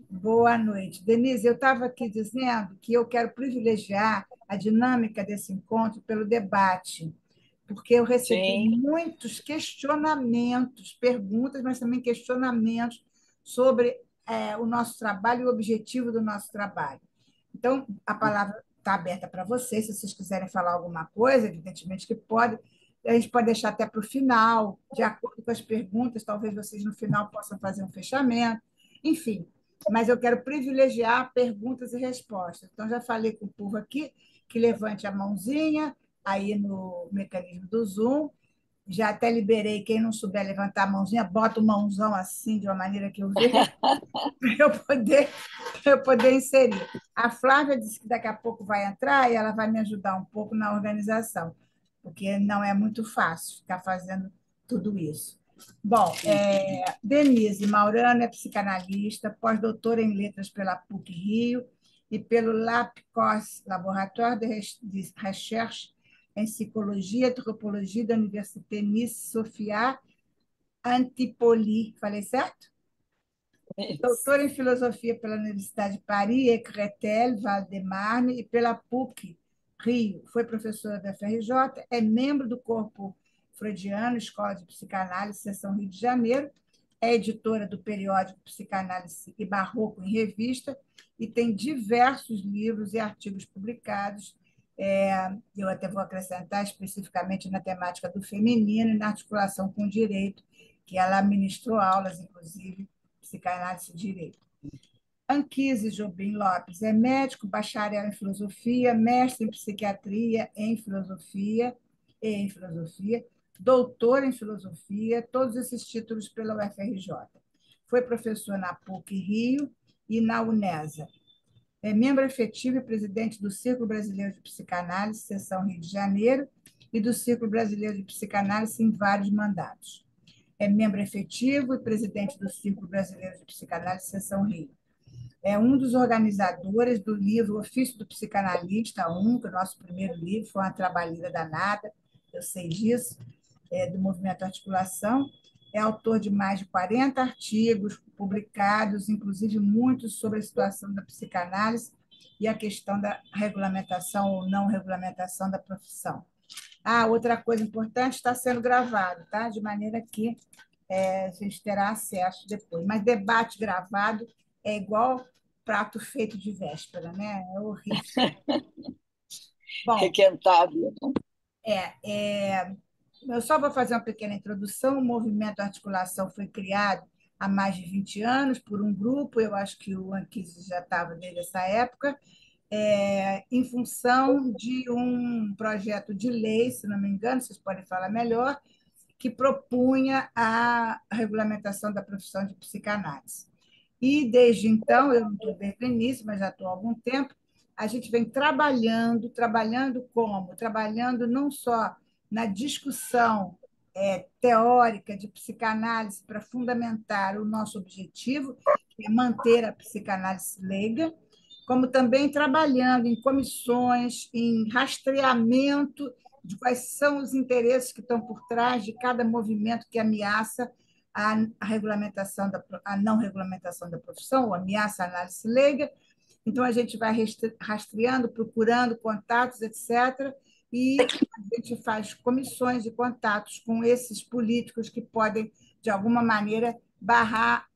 Boa noite. Denise, eu estava aqui dizendo que eu quero privilegiar a dinâmica desse encontro pelo debate, porque eu recebi Sim, muitos questionamentos, perguntas, mas também questionamentos sobre o nosso trabalho e o objetivo do nosso trabalho. Então, a palavra está aberta para vocês, se vocês quiserem falar alguma coisa, evidentemente que pode. A gente pode deixar até para o final, de acordo com as perguntas, talvez vocês no final possam fazer um fechamento. Enfim, mas eu quero privilegiar perguntas e respostas. Então, já falei com o povo aqui que levante a mãozinha aí no mecanismo do Zoom. Já até liberei quem não souber levantar a mãozinha, bota o mãozão assim, de uma maneira que eu veja, para eu poder inserir. A Flávia disse que daqui a pouco vai entrar e ela vai me ajudar um pouco na organização, porque não é muito fácil ficar fazendo tudo isso. Bom, Denise Maurano é psicanalista, pós-doutora em letras pela PUC-Rio e pelo LAPCOS, Laboratoire de Recherche em Psicologia e Antropologia da Université Nice Sofia Antipoli. Falei certo? isso. Doutora em Filosofia pela Universidade de Paris, Ecretel, Val-de-Marne e pela PUC, Rio. Foi professora da FRJ, é membro do Corpo Freudiano, Escola de Psicanálise, Seção Rio de Janeiro, é editora do periódico Psicanálise e Barroco em Revista e tem diversos livros e artigos publicados. Eu até vou acrescentar especificamente na temática do feminino e na articulação com o direito, que ela ministrou aulas, inclusive, psicanálise e direito. Anquise Jobim Lopes é médico, bacharel em filosofia, mestre em psiquiatria em filosofia, doutor em filosofia, todos esses títulos pela UFRJ. Foi professor na PUC Rio e na UNESA. É membro efetivo e presidente do Círculo Brasileiro de Psicanálise, Seção Rio de Janeiro, e do Círculo Brasileiro de Psicanálise em vários mandatos. É membro efetivo e presidente do Círculo Brasileiro de Psicanálise, Seção Rio. É um dos organizadores do livro Ofício do Psicanalista um, que é o nosso primeiro livro, foi uma trabalheira danada, eu sei disso, do Movimento Articulação. É autor de mais de 40 artigos publicados, inclusive muitos sobre a situação da psicanálise e a questão da regulamentação ou não regulamentação da profissão. Ah, outra coisa importante, está sendo gravado, tá? De maneira que a gente terá acesso depois. Mas debate gravado é igual prato feito de véspera, né? É horrível. Bom, Requentável. eu só vou fazer uma pequena introdução. O movimento Articulação foi criado há mais de 20 anos por um grupo, eu acho que o Anquise já estava desde essa época, em função de um projeto de lei, se não me engano, vocês podem falar melhor, que propunha a regulamentação da profissão de psicanálise. E, desde então, eu não estou desde o início, mas já estou há algum tempo, a gente vem trabalhando como? Trabalhando não só na discussão teórica de psicanálise para fundamentar o nosso objetivo, que é manter a psicanálise leiga, como também trabalhando em comissões, em rastreamento de quais são os interesses que estão por trás de cada movimento que ameaça a regulamentação a não regulamentação da profissão, ou ameaça a análise leiga. Então, a gente vai rastreando, procurando contatos, etc., e a gente faz comissões de contatos com esses políticos que podem, de alguma maneira, barrar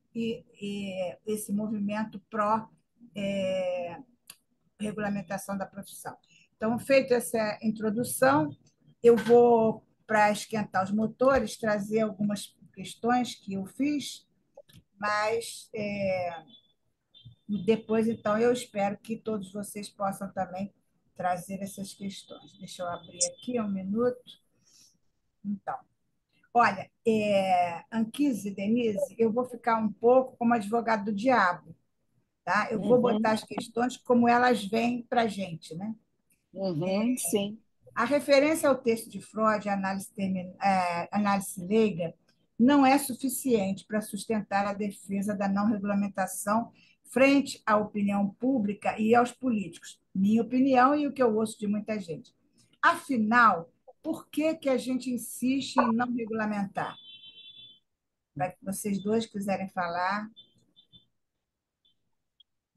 esse movimento pró-regulamentação da profissão. Então, feita essa introdução, eu vou, para esquentar os motores, trazer algumas questões que eu fiz, mas depois, então, eu espero que todos vocês possam também trazer essas questões. Deixa eu abrir aqui um minuto. Então, olha, Anquise, Denise, eu vou ficar um pouco como advogado do diabo, tá? Eu vou botar Uhum, as questões como elas vêm para a gente, né? uhum, sim. A referência ao texto de Freud, a análise leiga, não é suficiente para sustentar a defesa da não regulamentação frente à opinião pública e aos políticos. Minha opinião e o que eu ouço de muita gente. Afinal, por que, que a gente insiste em não regulamentar? Para que vocês dois quiserem falar.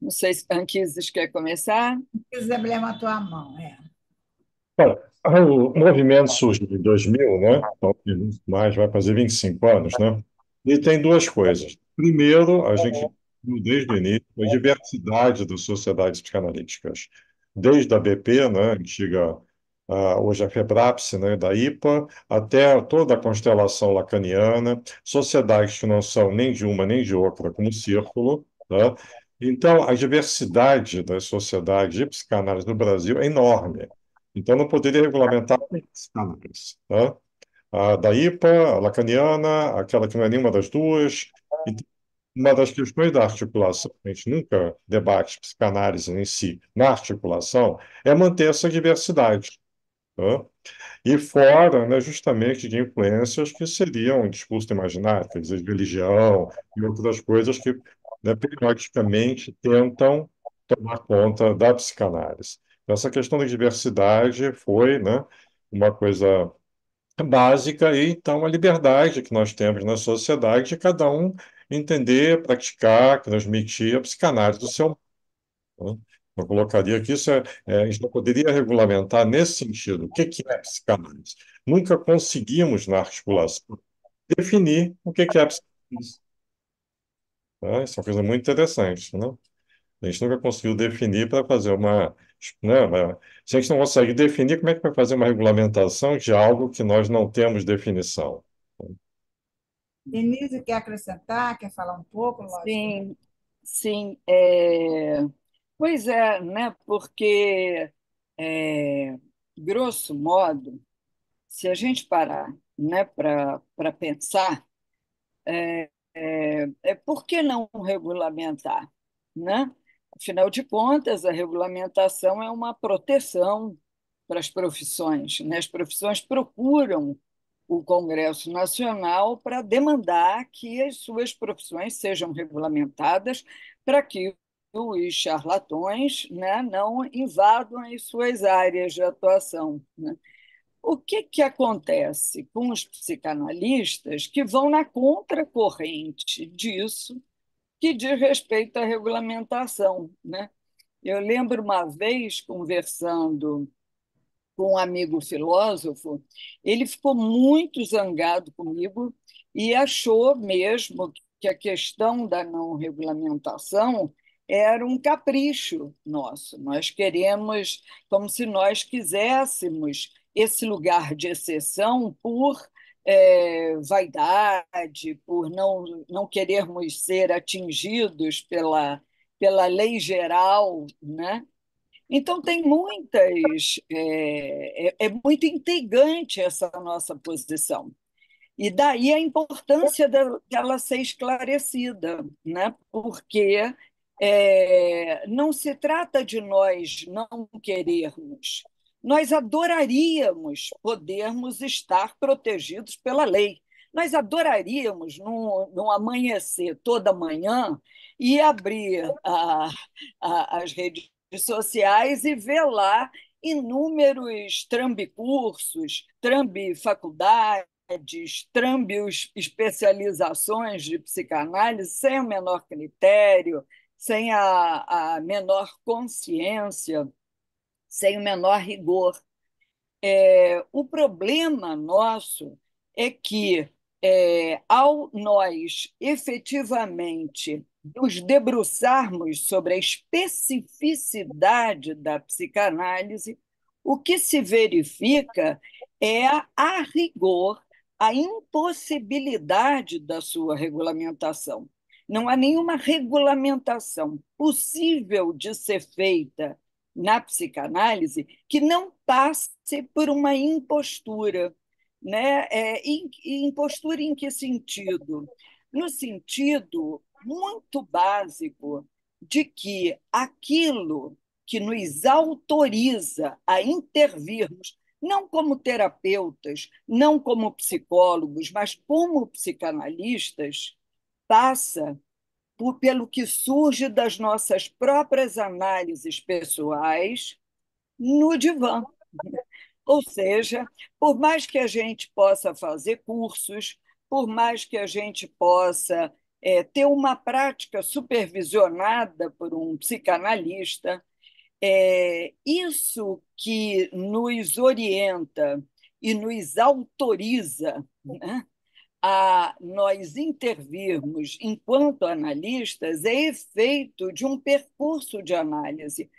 Não sei se Anquises quer começar. Isabel levantou a mão, é. Olha, o movimento surge em 2000, né? Então, mais vai fazer 25 anos, né? E tem duas coisas. Primeiro, a gente viu desde o início a diversidade das sociedades psicanalíticas. Desde a BP, né, antiga, hoje a FEBRAPS, né, da IPA, até toda a constelação lacaniana, sociedades que não são nem de uma nem de outra, como o Círculo, tá? Então, a diversidade das sociedades de psicanálise no Brasil é enorme. Então, não poderia regulamentar as câmaras, tá? A da IPA, a lacaniana, aquela que não é nenhuma das duas. E uma das questões da articulação, a gente nunca debate psicanálise em si, na articulação, é manter essa diversidade, tá? E fora, né, justamente de influências que seriam um discurso imaginário, quer dizer, de religião e outras coisas que, né, periodicamente tentam tomar conta da psicanálise. Então, essa questão da diversidade foi, né, uma coisa básica e, então, a liberdade que nós temos na sociedade de cada um entender, praticar, transmitir a psicanálise do seu né? Eu colocaria que a gente não poderia regulamentar nesse sentido. O que é psicanálise? Nunca conseguimos, na articulação, definir o que é psicanálise. Tá? Isso é uma coisa muito interessante, né? A gente nunca conseguiu definir para fazer se a gente não consegue definir, como é que vai fazer uma regulamentação de algo que nós não temos definição? Denise quer acrescentar, quer falar um pouco, lógico. Sim, sim. Pois é, né? Porque, é, grosso modo, se a gente parar, né, para pensar, por que não regulamentar, né? Afinal de contas, a regulamentação é uma proteção para as profissões, né? As profissões procuram o Congresso Nacional para demandar que as suas profissões sejam regulamentadas para que os charlatões, né, não invadam as suas áreas de atuação, né? O que acontece com os psicanalistas que vão na contracorrente disso, que diz respeito à regulamentação, né? Eu lembro uma vez conversando com um amigo filósofo, ele ficou muito zangado comigo e achou mesmo que a questão da não regulamentação era um capricho nosso. Nós queremos, como se nós quiséssemos esse lugar de exceção por vaidade, por não querermos ser atingidos pela lei geral, né? Então, tem muitas. É muito intrigante essa nossa posição. E daí a importância dela ser esclarecida, né? Porque não se trata de nós não querermos. Nós adoraríamos podermos estar protegidos pela lei. Nós adoraríamos, num amanhecer toda manhã, e abrir as redes sociais e ver lá inúmeros trambicursos, trambifaculdades, trâmbios especializações de psicanálise sem o menor critério, sem a menor consciência, sem o menor rigor. O problema nosso é que, ao nós efetivamente nos debruçarmos sobre a especificidade da psicanálise, o que se verifica é, a rigor, a impossibilidade da sua regulamentação. Não há nenhuma regulamentação possível de ser feita na psicanálise que não passe por uma impostura, né? Impostura em que sentido? No sentido muito básico de que aquilo que nos autoriza a intervirmos, não como terapeutas, não como psicólogos, mas como psicanalistas, passa pelo que surge das nossas próprias análises pessoais no divã. Ou seja, por mais que a gente possa fazer cursos, por mais que a gente possa ter uma prática supervisionada por um psicanalista. Isso que nos orienta e nos autoriza, né, a nós intervirmos enquanto analistas é efeito de um percurso de análise.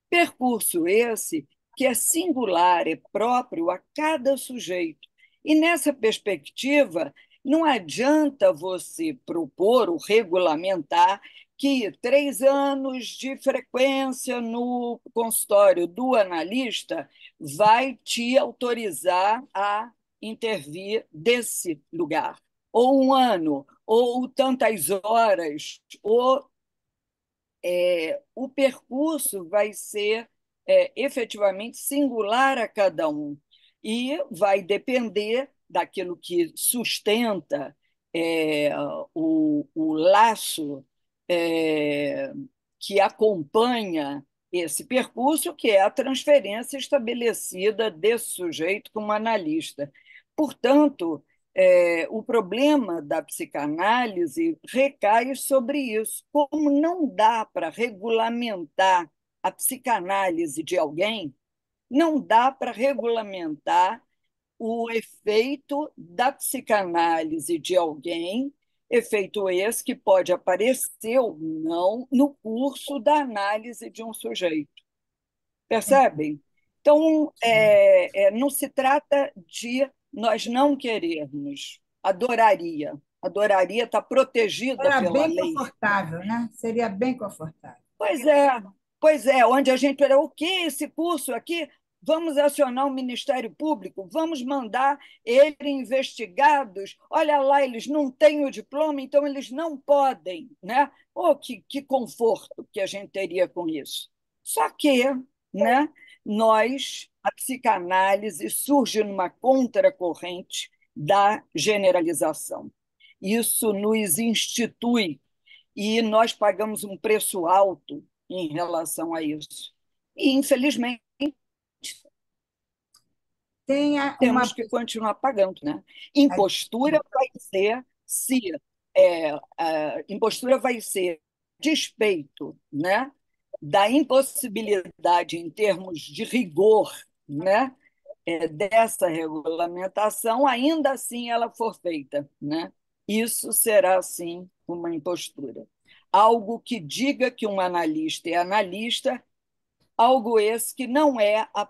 Percurso esse que é singular, é próprio a cada sujeito. E nessa perspectiva, não adianta você propor ou regulamentar que 3 anos de frequência no consultório do analista vai te autorizar a intervir desse lugar, ou 1 ano, ou tantas horas, ou o percurso vai ser efetivamente singular a cada um e vai depender daquilo que sustenta é, o laço é, que acompanha esse percurso, que é a transferência estabelecida desse sujeito como analista. Portanto, o problema da psicanálise recai sobre isso. Como não dá para regulamentar a psicanálise de alguém, não dá para regulamentar o efeito da psicanálise de alguém, efeito esse que pode aparecer ou não no curso da análise de um sujeito. Percebem? Então, não se trata de nós não querermos. Adoraria. Adoraria estar protegida Era pela bem lei. confortável, né? Seria bem confortável. Pois é, pois é, onde a gente era o que esse curso aqui? Vamos acionar o Ministério Público, vamos mandar eles investigados. Olha lá, eles não têm o diploma, então eles não podem, né? Oh, que conforto que a gente teria com isso. Só que, né, a psicanálise surge numa contracorrente da generalização. Isso nos institui e nós pagamos um preço alto em relação a isso. E, infelizmente, Tem temos uma. que continuar pagando. Né? Impostura vai ser se a impostura vai ser despeito, né, da impossibilidade em termos de rigor, né, dessa regulamentação, ainda assim ela for feita, né? Isso será, sim, uma impostura. Algo que diga que um analista é analista, algo esse que não é o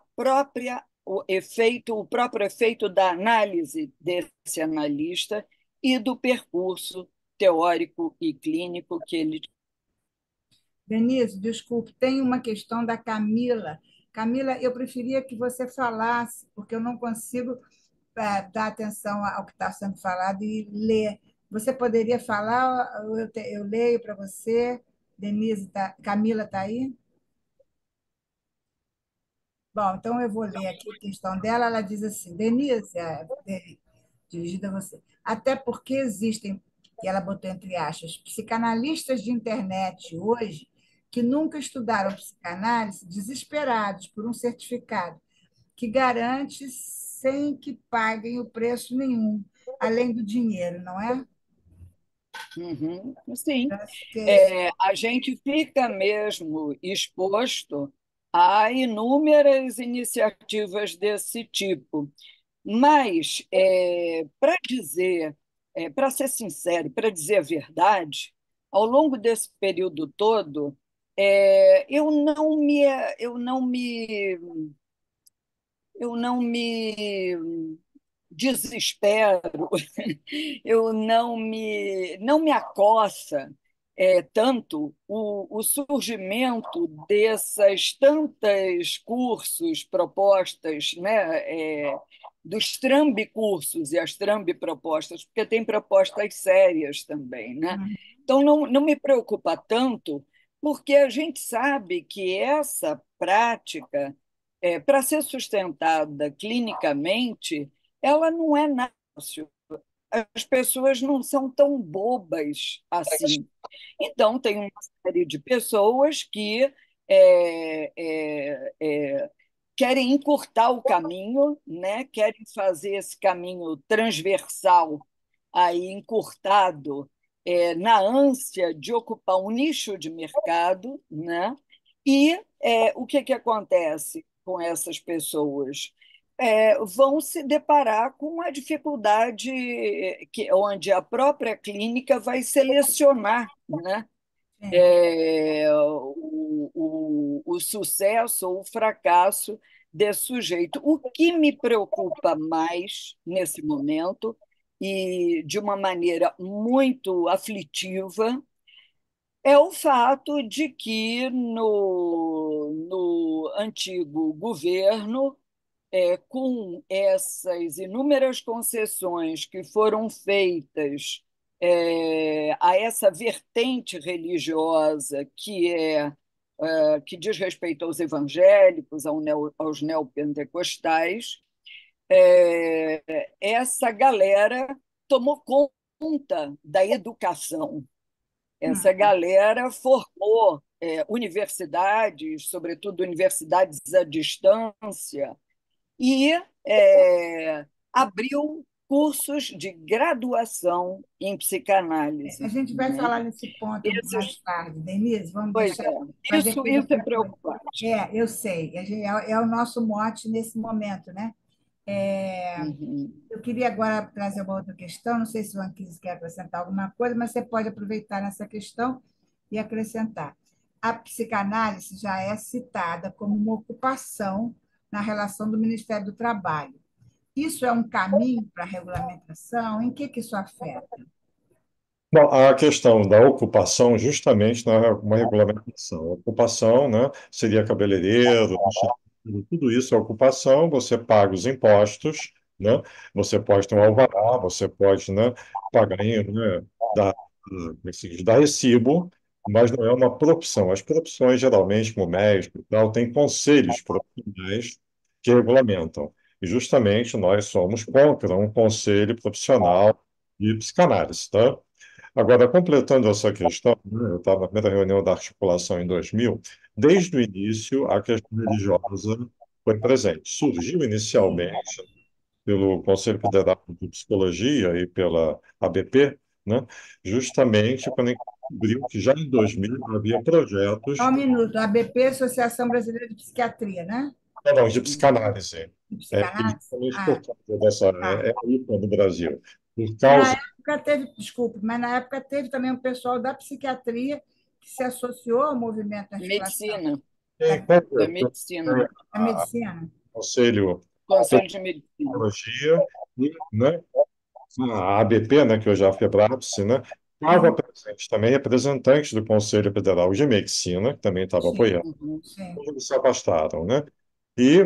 próprio efeito da análise desse analista e do percurso teórico e clínico que ele. Denise, desculpe, tem uma questão da Camila. Camila, eu preferia que você falasse, porque eu não consigo dar atenção ao que está sendo falado e ler. Você poderia falar? Eu leio para você. Denise, Camila está aí? Bom, então eu vou ler aqui a questão dela. Ela diz assim: Denise, dirigida a você, até porque existem, e ela botou entre aspas, psicanalistas de internet hoje que nunca estudaram psicanálise, desesperados por um certificado que garante sem que paguem o preço nenhum, além do dinheiro, não é? Uhum, sim. Eu acho que é isso. A gente fica mesmo exposto a inúmeras iniciativas desse tipo. Mas, para ser sincero, para dizer a verdade, ao longo desse período todo, eu não me, eu não me, eu não me desespero, não me acossa tanto o surgimento dessas tantas cursos propostas, né, dos trambi-cursos e as trambi-propostas, porque tem propostas sérias também, né? Então, não me preocupa tanto, porque a gente sabe que essa prática, para ser sustentada clinicamente, ela não é nada fácil. As pessoas não são tão bobas assim. Então, tem uma série de pessoas que é, é, é, querem encurtar o caminho, né? Querem fazer esse caminho transversal, aí encurtado, na ânsia de ocupar um nicho de mercado, né? E o que acontece com essas pessoas? Vão se deparar com uma dificuldade onde a própria clínica vai selecionar, né? Sim. O sucesso ou o fracasso desse sujeito. O que me preocupa mais nesse momento, e de uma maneira muito aflitiva, é o fato de que no antigo governo, com essas inúmeras concessões que foram feitas a essa vertente religiosa que diz respeito aos evangélicos, aos neopentecostais, essa galera tomou conta da educação. Essa Hum. galera formou universidades, sobretudo universidades à distância, e abriu cursos de graduação em A psicanálise, gente vai né? falar nesse ponto mais Esses, tarde, Denise, vamos pois deixar é, para depois isso é outra coisa. preocupante. Eu sei, é o nosso mote nesse momento, né? É, Uhum. eu queria agora trazer uma outra questão, não sei se o Anquise quer acrescentar alguma coisa, mas você pode aproveitar nessa questão e acrescentar. A psicanálise já é citada como uma ocupação na relação do Ministério do Trabalho. Isso é um caminho para a regulamentação? Em que isso afeta? Não, a questão da ocupação, justamente, não é uma regulamentação. A ocupação, né, seria cabeleireiro, tudo isso é ocupação, você paga os impostos, né, você pode ter um alvará, você pode, né, pagar, né, dar, como é que se diz, dar recibo, mas não é uma profissão. As profissões, geralmente, como médico e tal, têm conselhos profissionais que regulamentam. E, justamente, nós somos contra um conselho profissional de psicanálise, tá? Agora, completando essa questão, né, eu estava na primeira reunião da articulação em 2000, desde o início, a questão religiosa foi presente. Surgiu Sim. inicialmente pelo Conselho Federal de Psicologia e pela ABP, né, justamente quando a gente descobriu que já em 2000 havia Só projetos, um minuto. A ABP, Associação Brasileira de Psiquiatria, né? não, não, de psicanálise, De psicanálise? justamente por Ah, causa dessa, tá. a IPA no Brasil, por E na causa. época teve, desculpe, mas na época teve também um pessoal da psiquiatria que se associou ao movimento de articulação Medicina, da, da medicina, da medicina. Conselho Conselho de Medicina. Psicologia, e, né, a ABP, né, que hoje é a FEBRAPSE, né, estava Sim, presente também representantes do Conselho Federal de Medicina, que também estava sim, apoiando, Uhum. sim. eles se afastaram, né? E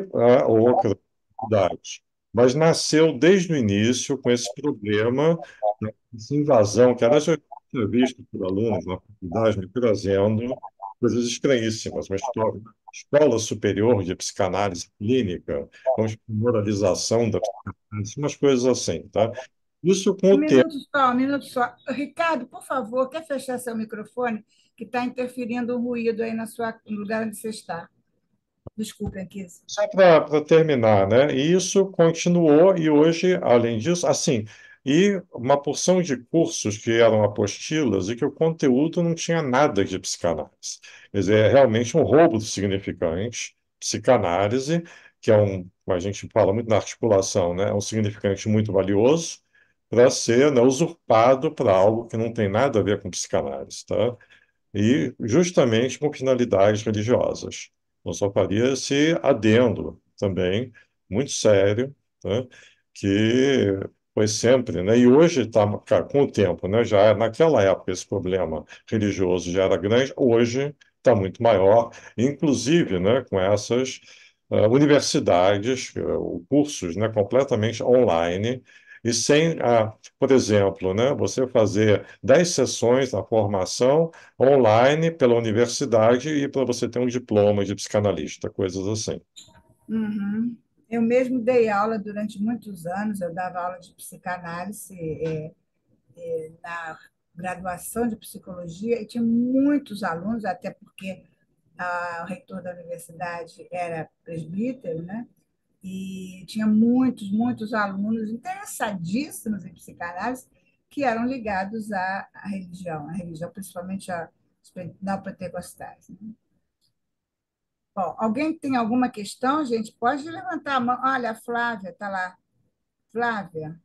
outras atividades. Mas nasceu desde o início com esse problema, né, essa invasão, que aliás eu tinha visto por alunos na faculdade me trazendo coisas estranhíssimas, uma história, escola superior de psicanálise clínica, com moralização da psicanálise, umas coisas assim, tá? Isso com Um o tempo. minuto só, um minuto só. Ricardo, por favor, quer fechar seu microfone? Que está interferindo o ruído aí no lugar onde você está. Desculpe, Anquise. Só para terminar, né? E isso continuou e hoje, além disso, assim, e uma porção de cursos que eram apostilas e que o conteúdo não tinha nada de psicanálise. Quer dizer, é realmente um roubo do significante. Psicanálise, que é a gente fala muito na articulação, né? É um significante muito valioso para ser, né, usurpado para algo que não tem nada a ver com psicanálise, tá? E justamente com finalidades religiosas. Eu só faria esse adendo também, muito sério, né, que foi sempre, né, e hoje está com o tempo, né, já naquela época esse problema religioso já era grande, hoje está muito maior, inclusive, né, com essas universidades, cursos, né, completamente online, e sem, por exemplo, né, você fazer 10 sessões na formação online pela universidade e para você ter um diploma de psicanalista, coisas assim. Uhum. Eu mesmo dei aula durante muitos anos, eu dava aula de psicanálise na graduação de psicologia e tinha muitos alunos, até porque o reitor da universidade era presbítero, né? E tinha muitos alunos interessadíssimos em psicanálise, que eram ligados à religião principalmente a neopentecostais, né? Bom, alguém tem alguma questão, gente? Pode levantar a mão. Olha, a Flávia está lá. Flávia,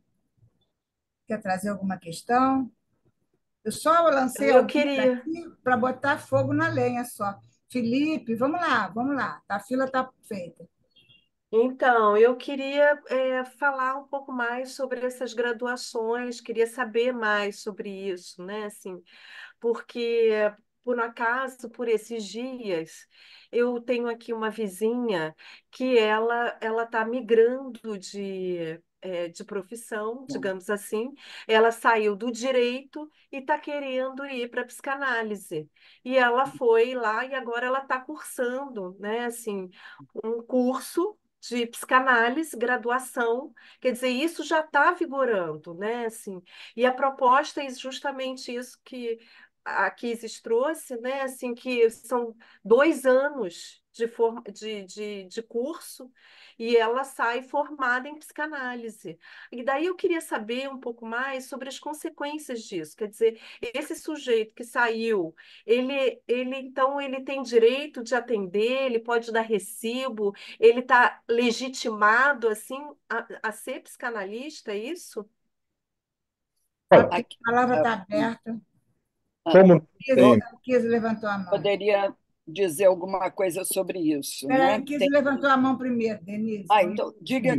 quer trazer alguma questão? Eu só lancei Eu algumas queria. aqui para botar fogo na lenha só. Felipe, vamos lá, vamos lá. A fila está feita. Então, eu queria falar um pouco mais sobre essas graduações, queria saber mais sobre isso, né? Assim, porque, por um acaso, por esses dias, eu tenho aqui uma vizinha que ela está migrando de profissão, digamos assim. Ela saiu do direito e está querendo ir para a psicanálise. E ela foi lá e agora ela está cursando, né, assim, um curso de psicanálise, graduação, quer dizer, isso já está vigorando, né, assim, e a proposta é justamente isso que a Kisis trouxe, né? Assim, que são 2 anos de curso e ela sai formada em psicanálise. E daí eu queria saber um pouco mais sobre as consequências disso. Quer dizer, esse sujeito que saiu, então ele tem direito de atender, ele pode dar recibo, ele está legitimado assim a ser psicanalista, é isso? Olha, A Aqui, palavra é, está aberta. como Kiese, tem, a Kiese levantou a mão. poderia dizer alguma coisa sobre isso, Espera aí, né? Kiese levantou a mão primeiro, Denise. Então, diga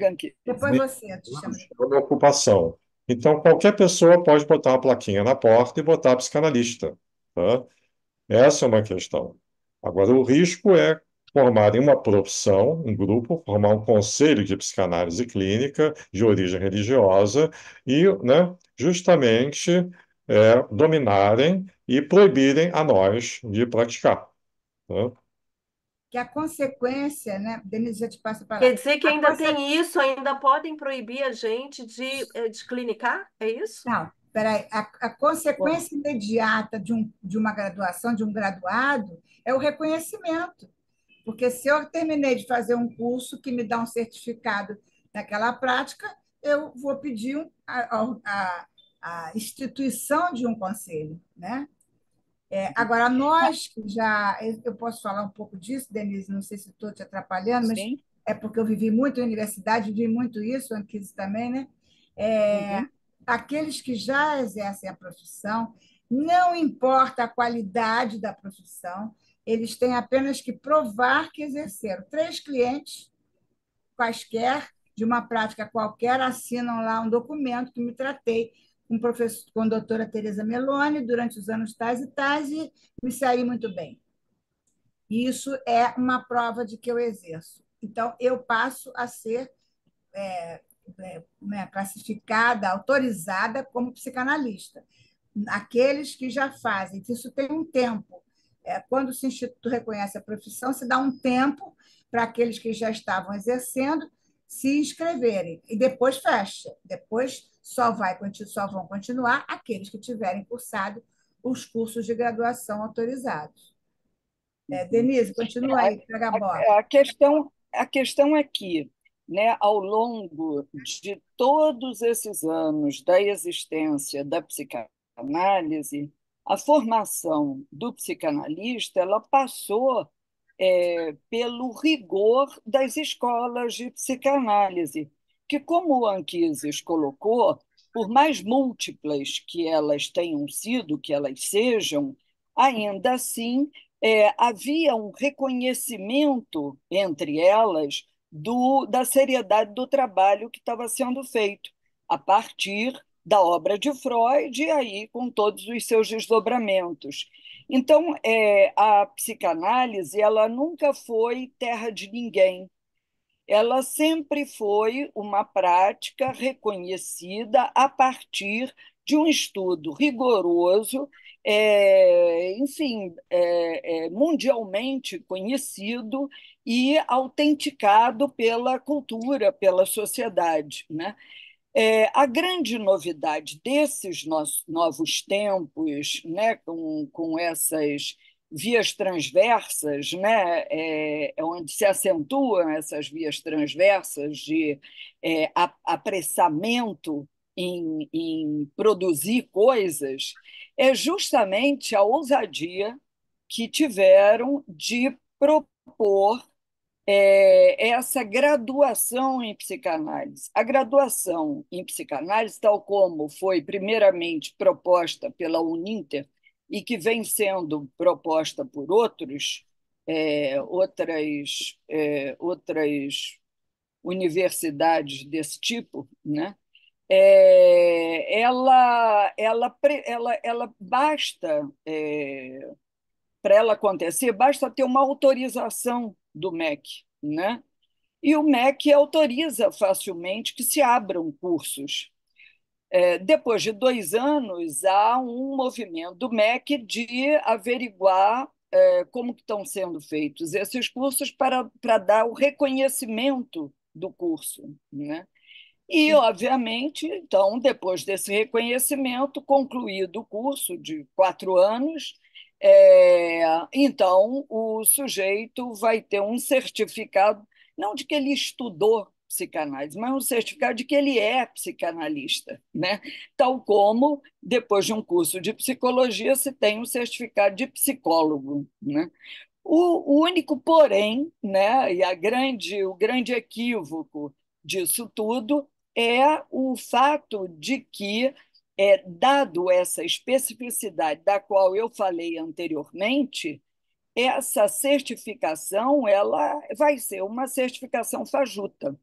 aqui. Depois você, eu te chamo é depois. uma ocupação. Então, qualquer pessoa pode botar uma plaquinha na porta e botar psicanalista, tá? Essa é uma questão. Agora, o risco é formar em uma profissão, um grupo, formar um conselho de psicanálise clínica de origem religiosa e, né, justamente dominarem e proibirem a nós de praticar, né? Que a consequência, né? Denise, já te passo a Quer palavra. dizer que A ainda conse... tem isso, ainda podem proibir a gente de clinicar? É isso? Não, peraí. A consequência imediata de uma graduação, de um graduado, é o reconhecimento. Porque se eu terminei de fazer um curso que me dá um certificado daquela prática, eu vou pedir a instituição de um conselho, né? Agora, nós que já. Eu posso falar um pouco disso, Denise, não sei se estou te atrapalhando, mas Sim. é porque eu vivi muito em universidade, vivi muito isso, Anquise também, né? É, Uhum. aqueles que já exercem a profissão, não importa a qualidade da profissão, eles têm apenas que provar que exerceram. 3 clientes quaisquer, de uma prática qualquer, assinam lá um documento que me tratei com a doutora Tereza Meloni durante os anos tais e tais e me saí muito bem. Isso é uma prova de que eu exerço. Então, eu passo a ser classificada, autorizada como psicanalista. Aqueles que já fazem, isso tem um tempo. Quando o Instituto reconhece a profissão, se dá um tempo para aqueles que já estavam exercendo se inscreverem, e depois fecha. Depois só vão continuar aqueles que tiverem cursado os cursos de graduação autorizados. Uhum. Denise, continua aí, pega a bola. A questão é que, né, ao longo de todos esses anos da existência da psicanálise, a formação do psicanalista ela passou pelo rigor das escolas de psicanálise, que, como o Anquises colocou, por mais múltiplas que elas tenham sido, que elas sejam, ainda assim havia um reconhecimento entre elas da seriedade do trabalho que estava sendo feito, a partir da obra de Freud, e aí com todos os seus desdobramentos. Então, a psicanálise ela nunca foi terra de ninguém. Ela sempre foi uma prática reconhecida a partir de um estudo rigoroso, enfim, mundialmente conhecido e autenticado pela cultura, pela sociedade, né? A grande novidade desses novos tempos, né, com essas vias transversas, né, onde se acentuam essas vias transversas de apressamento em produzir coisas é justamente a ousadia que tiveram de propor essa graduação em psicanálise. A graduação em psicanálise, tal como foi primeiramente proposta pela Uninter e que vem sendo proposta por outras universidades desse tipo, né? Ela basta, para ela acontecer, basta ter uma autorização do MEC, né? E o MEC autoriza facilmente que se abram cursos. Depois de 2 anos, há um movimento do MEC de averiguar como que estão sendo feitos esses cursos para dar o reconhecimento do curso, né? E, obviamente, então, depois desse reconhecimento, concluído o curso de 4 anos, então o sujeito vai ter um certificado, não de que ele estudou psicanálise, mas um certificado de que ele é psicanalista, né? Tal como, depois de um curso de psicologia, se tem um certificado de psicólogo, né? O único porém, né, e o grande equívoco disso tudo é o fato de que, dado essa especificidade da qual eu falei anteriormente, essa certificação ela vai ser uma certificação fajuta.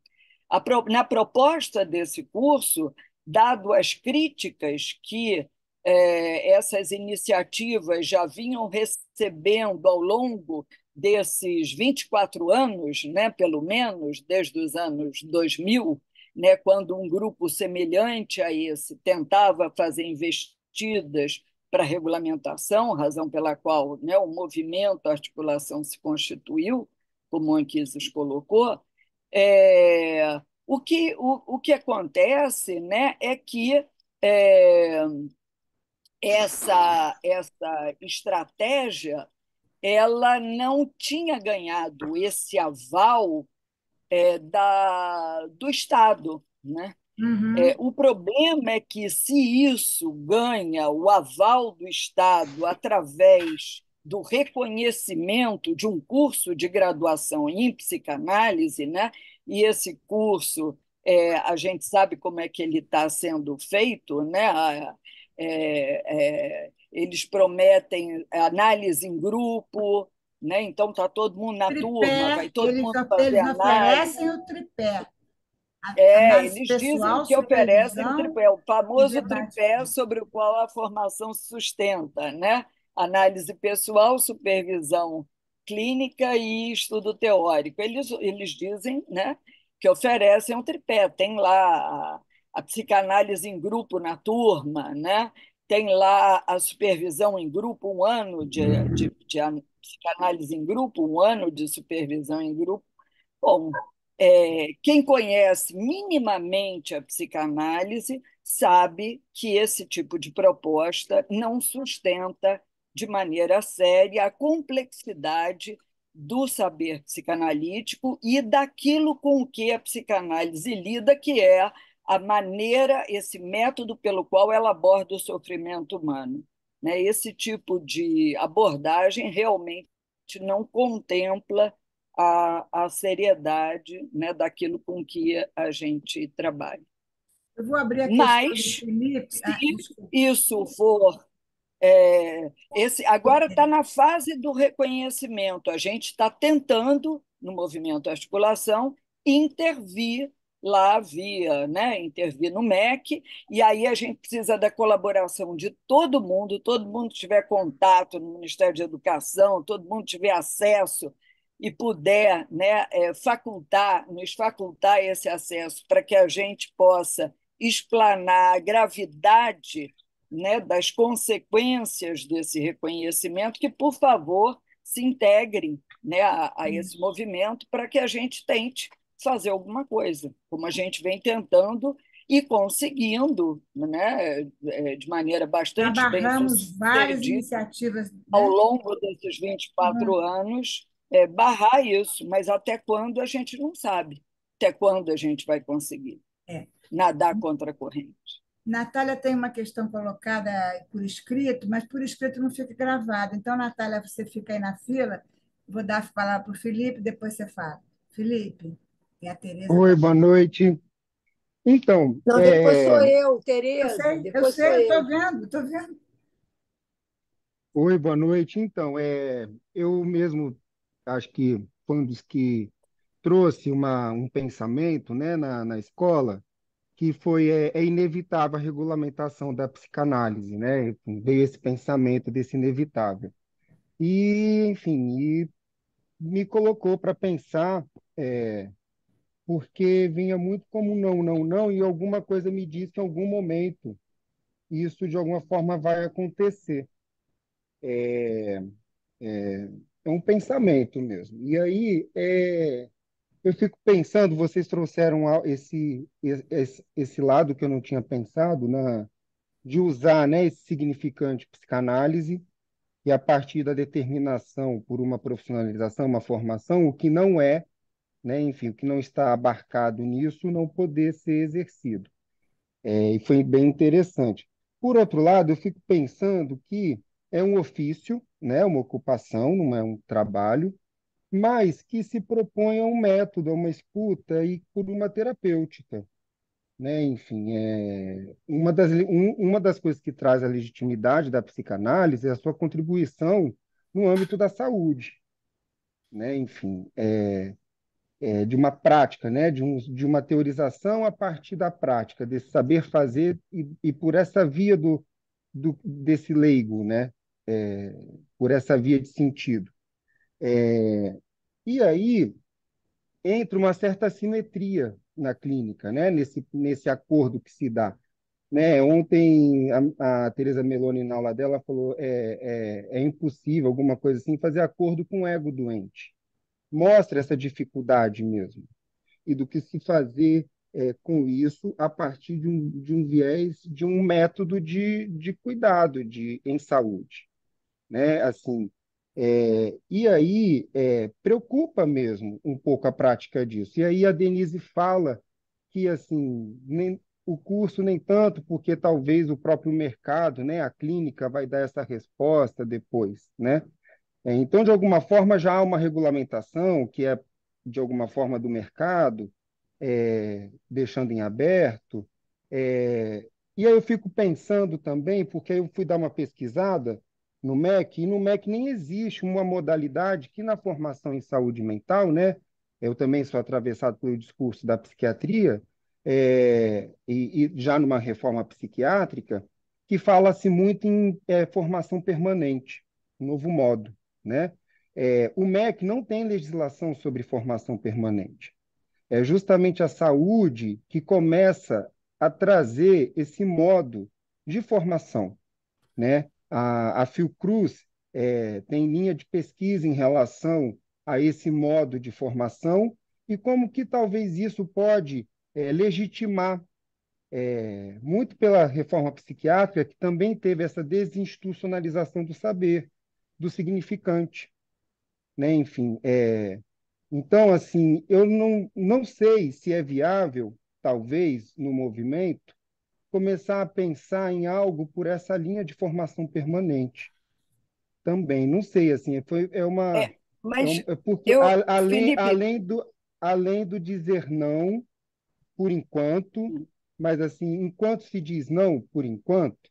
Na proposta desse curso, dado as críticas que essas iniciativas já vinham recebendo ao longo desses 24 anos, né, pelo menos desde os anos 2000, né, quando um grupo semelhante a esse tentava fazer investidas para regulamentação, razão pela qual, né, o movimento, a articulação se constituiu, como o Anquises colocou. O que acontece, né, é que essa estratégia ela não tinha ganhado esse aval do Estado, né? Uhum. O problema é que, se isso ganha o aval do Estado através do reconhecimento de um curso de graduação em psicanálise, né? E esse curso, a gente sabe como é que ele está sendo feito, né? Eles prometem análise em grupo, né? Então está todo mundo na turma, Tripé, vai todo mundo fazer eles análise. oferecem o tripé. Análise Eles dizem pessoal, que oferecem o supervisão tripé, o e famoso debate tripé clínico. sobre o qual a formação se sustenta, né? Análise pessoal, supervisão clínica e estudo teórico. Eles dizem, né, que oferecem um tripé. Tem lá a psicanálise em grupo na turma, né? Tem lá a supervisão em grupo, 1 ano de psicanálise em grupo, 1 ano de supervisão em grupo. Bom, quem conhece minimamente a psicanálise sabe que esse tipo de proposta não sustenta de maneira séria a complexidade do saber psicanalítico e daquilo com que a psicanálise lida, que é a maneira, esse método pelo qual ela aborda o sofrimento humano, né? Esse tipo de abordagem realmente não contempla a seriedade, né, daquilo com que a gente trabalha. Eu vou abrir a questão do Mas, Felipe. se Desculpa. isso for. Agora está na fase do reconhecimento. A gente está tentando, no movimento articulação, intervir lá via, né, intervir no MEC, e aí a gente precisa da colaboração de todo mundo tiver contato no Ministério de Educação, todo mundo tiver acesso e puder, né, nos facultar esse acesso para que a gente possa explanar a gravidade, né, das consequências desse reconhecimento, que, por favor, se integrem, né, a esse movimento para que a gente tente fazer alguma coisa, como a gente vem tentando e conseguindo, né, de maneira Já bastante bem barramos várias sucedida iniciativas, ao né? longo desses 24 anos, barrar isso, mas até quando a gente não sabe, até quando a gente vai conseguir É. nadar contra a corrente. Natália tem uma questão colocada por escrito, mas por escrito não fica gravado. Então, Natália, você fica aí na fila. Vou dar a palavra para o Felipe, depois você fala. Felipe, e a Tereza Oi, está. boa noite. Então, Não, depois sou eu, Eu Tereza. sei, eu Depois sei, sou eu estou eu. vendo, estou vendo. oi, boa noite. Então, eu mesmo acho que foi um dos que trouxe um pensamento, né, na escola, que foi é inevitável a regulamentação da psicanálise, né? Enfim, veio esse pensamento desse inevitável. E, enfim, me colocou para pensar, porque vinha muito como não, não, não, e alguma coisa me disse que em algum momento isso de alguma forma vai acontecer. É um pensamento mesmo. E aí, eu fico pensando, vocês trouxeram esse lado que eu não tinha pensado, de usar, né, esse significante psicanálise e a partir da determinação por uma profissionalização, uma formação, o que não é, né, enfim, o que não está abarcado nisso, não poder ser exercido. E foi bem interessante. Por outro lado, eu fico pensando que é um ofício, né, uma ocupação, não é um trabalho, mas que se propõe a um método, a uma escuta e por uma terapêutica, né? Enfim, uma das coisas que traz a legitimidade da psicanálise é a sua contribuição no âmbito da saúde, né? Enfim, de uma prática, né? De uma teorização a partir da prática, desse saber fazer e por essa via desse leigo, né? É, por essa via de sentido. E aí entra uma certa simetria na clínica, né? Nesse acordo que se dá. Né? Ontem a Teresa Meloni, na aula dela, falou é impossível, alguma coisa assim, fazer acordo com o ego doente. Mostra essa dificuldade mesmo. E do que se fazer com isso a partir de um viés, de um método de cuidado em saúde, né? Assim, e aí preocupa mesmo um pouco a prática disso. E aí a Denise fala que assim o curso nem tanto, porque talvez o próprio mercado, né, a clínica vai dar essa resposta depois, né? Então, de alguma forma, já há uma regulamentação que é de alguma forma do mercado, deixando em aberto. E aí eu fico pensando também, porque eu fui dar uma pesquisada no MEC, e no MEC nem existe uma modalidade que na formação em saúde mental, né? Eu também sou atravessado pelo discurso da psiquiatria, e já numa reforma psiquiátrica, que fala-se muito em formação permanente, um novo modo, né? O MEC não tem legislação sobre formação permanente. É justamente a saúde que começa a trazer esse modo de formação, né? A Fiocruz tem linha de pesquisa em relação a esse modo de formação e como que talvez isso pode legitimar, muito pela reforma psiquiátrica, que também teve essa desinstitucionalização do saber, do significante, né? Enfim, então, assim, eu não sei se é viável, talvez, no movimento, começar a pensar em algo por essa linha de formação permanente também. Não sei, assim, É, mas porque eu, Felipe, além do dizer não, por enquanto, mas assim, enquanto se diz não, por enquanto,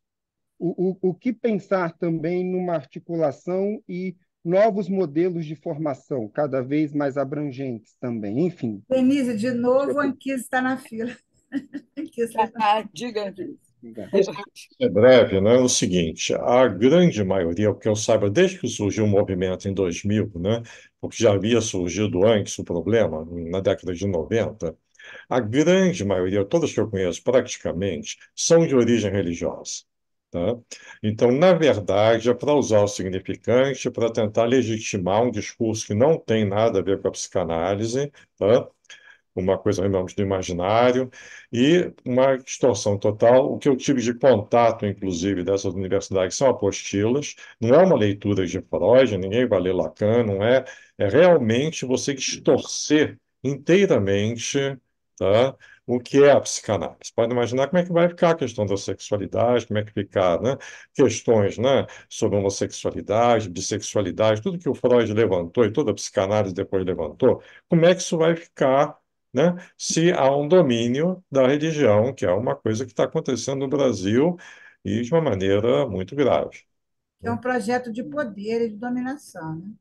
o que pensar também numa articulação e novos modelos de formação, cada vez mais abrangentes também. Enfim, Denise, de novo, a Anquisa está na fila. Anquisa levantou. diga, obrigado. É breve, né? É o seguinte, a grande maioria, o que eu saiba, desde que surgiu o movimento em 2000, né? Porque já havia surgido antes o problema, na década de 90, a grande maioria, todas que eu conheço praticamente, são de origem religiosa. Tá? Então, na verdade, é para usar o significante, para tentar legitimar um discurso que não tem nada a ver com a psicanálise, tá? Uma coisa realmente do imaginário, e uma distorção total. O que eu tive de contato, inclusive, dessas universidades são apostilas, não é uma leitura de Freud, ninguém vai ler Lacan, não é realmente você distorcer inteiramente, tá, o que é a psicanálise. Pode imaginar como é que vai ficar a questão da sexualidade, como é que ficar, né? Questões, né, sobre homossexualidade, bissexualidade, tudo que o Freud levantou e toda a psicanálise depois levantou, como é que isso vai ficar, né, se há um domínio da religião, que é uma coisa que está acontecendo no Brasil e de uma maneira muito grave, Que é né? um projeto de poder e de dominação, né?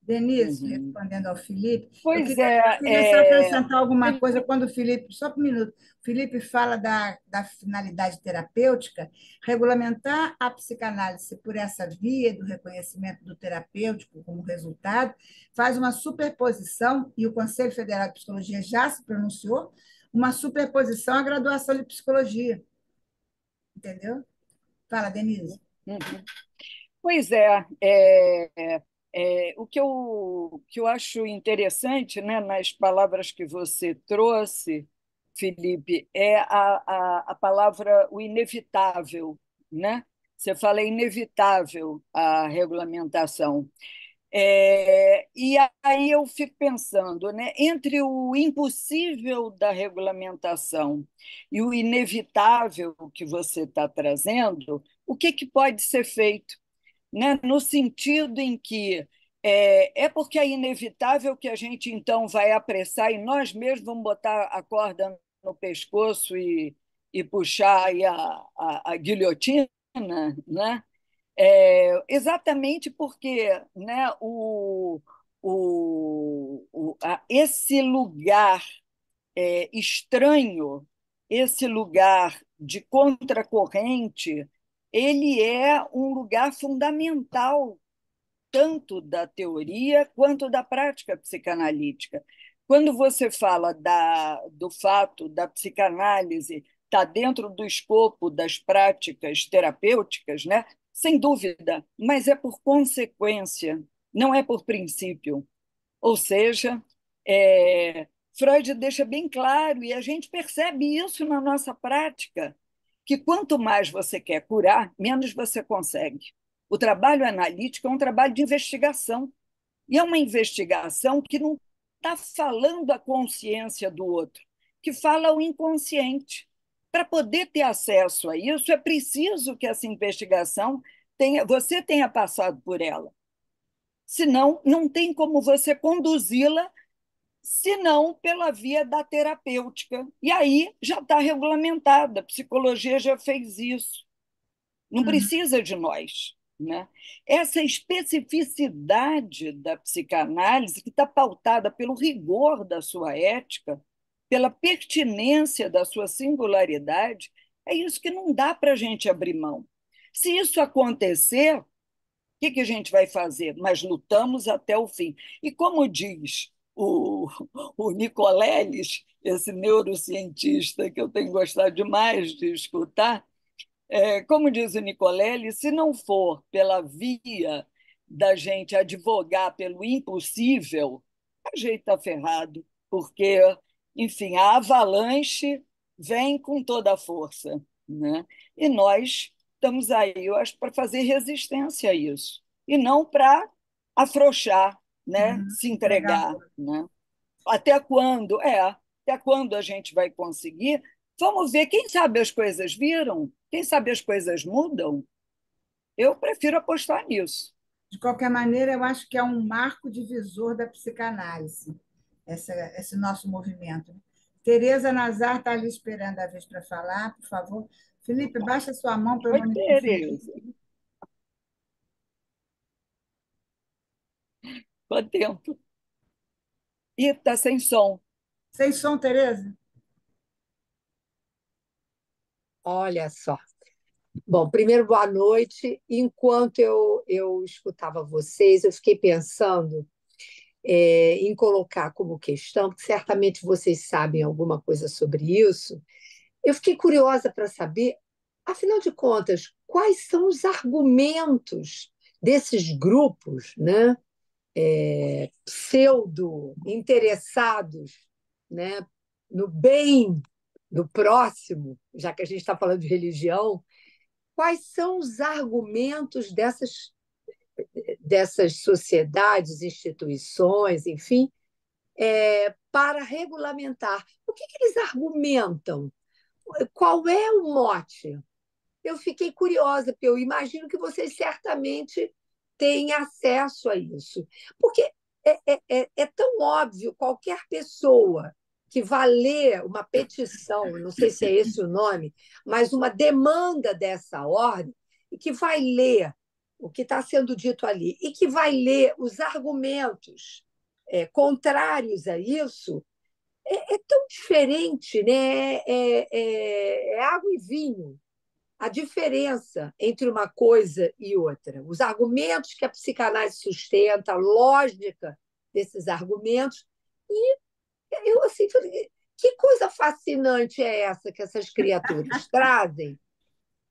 Denise, Uhum. respondendo ao Felipe, Pois eu é, queria só acrescentar alguma coisa Felipe, quando o Felipe, só um minuto, o Felipe fala da finalidade terapêutica, regulamentar a psicanálise por essa via do reconhecimento do terapêutico como resultado, faz uma superposição, e o Conselho Federal de Psicologia já se pronunciou, uma superposição à graduação de psicologia, entendeu? Fala, Denise. uhum. Pois o que eu acho interessante, né, nas palavras que você trouxe, Felipe, é a palavra o inevitável, né? Você fala é inevitável a regulamentação. E aí eu fico pensando, né, entre o impossível da regulamentação e o inevitável que você está trazendo, o que pode ser feito? Né? No sentido em que é porque é inevitável que a gente então vai apressar e nós mesmos vamos botar a corda no pescoço e puxar aí a guilhotina, né? Exatamente porque, né, esse lugar estranho, esse lugar de contracorrente, ele é um lugar fundamental, tanto da teoria quanto da prática psicanalítica. Quando você fala do fato da psicanálise estar dentro do escopo das práticas terapêuticas, né? Sem dúvida, mas é por consequência, não é por princípio. Ou seja, Freud deixa bem claro, e a gente percebe isso na nossa prática, que quanto mais você quer curar, menos você consegue. O trabalho analítico é um trabalho de investigação, e é uma investigação que não está falando a consciência do outro, que fala o inconsciente. Para poder ter acesso a isso, é preciso que essa investigação você tenha passado por ela. Senão, não tem como você conduzi-la senão pela via da terapêutica. E aí já está regulamentada, a psicologia já fez isso, não Uhum. precisa de nós. Né? Essa especificidade da psicanálise, que está pautada pelo rigor da sua ética, pela pertinência da sua singularidade, é isso que não dá para a gente abrir mão. Se isso acontecer, o que a gente vai fazer? Mas lutamos até o fim. E como diz o Nicoleles, esse neurocientista que eu tenho gostado demais de escutar, como diz o Nicoleles, se não for pela via da gente advogar pelo impossível, a gente está ferrado, porque, enfim, a avalanche vem com toda a força, né? E nós estamos aí, eu acho, para fazer resistência a isso, e não para afrouxar, né? Se Entregar. entregar, né? Até quando? Até quando a gente vai conseguir? Vamos ver, quem sabe as coisas viram? Quem sabe as coisas mudam? Eu prefiro apostar nisso. De qualquer maneira, eu acho que é um marco divisor da psicanálise, esse nosso movimento. Tereza Nazar está ali esperando a vez para falar, por favor. Felipe, baixa sua mão para eu Oi, não lhe confundir. Tereza. Quanto tempo? Ih, está sem som. Sem som, Tereza? Olha só. Bom, primeiro, boa noite. Enquanto eu escutava vocês, eu fiquei pensando em colocar como questão, porque certamente vocês sabem alguma coisa sobre isso. Eu fiquei curiosa para saber, afinal de contas, quais são os argumentos desses grupos, né, pseudo-interessados, né, no bem do próximo, já que a gente está falando de religião. Quais são os argumentos dessas sociedades, instituições, enfim, para regulamentar. O que eles argumentam? Qual é o mote? Eu fiquei curiosa, porque eu imagino que vocês certamente têm acesso a isso. Porque é tão óbvio, qualquer pessoa que vá ler uma petição, não sei se é esse o nome, mas uma demanda dessa ordem, e que vai ler o que está sendo dito ali, e que vai ler os argumentos contrários a isso, é tão diferente, né? É água e vinho a diferença entre uma coisa e outra, os argumentos que a psicanálise sustenta, a lógica desses argumentos. E eu assim falei, que coisa fascinante é essa que essas criaturas trazem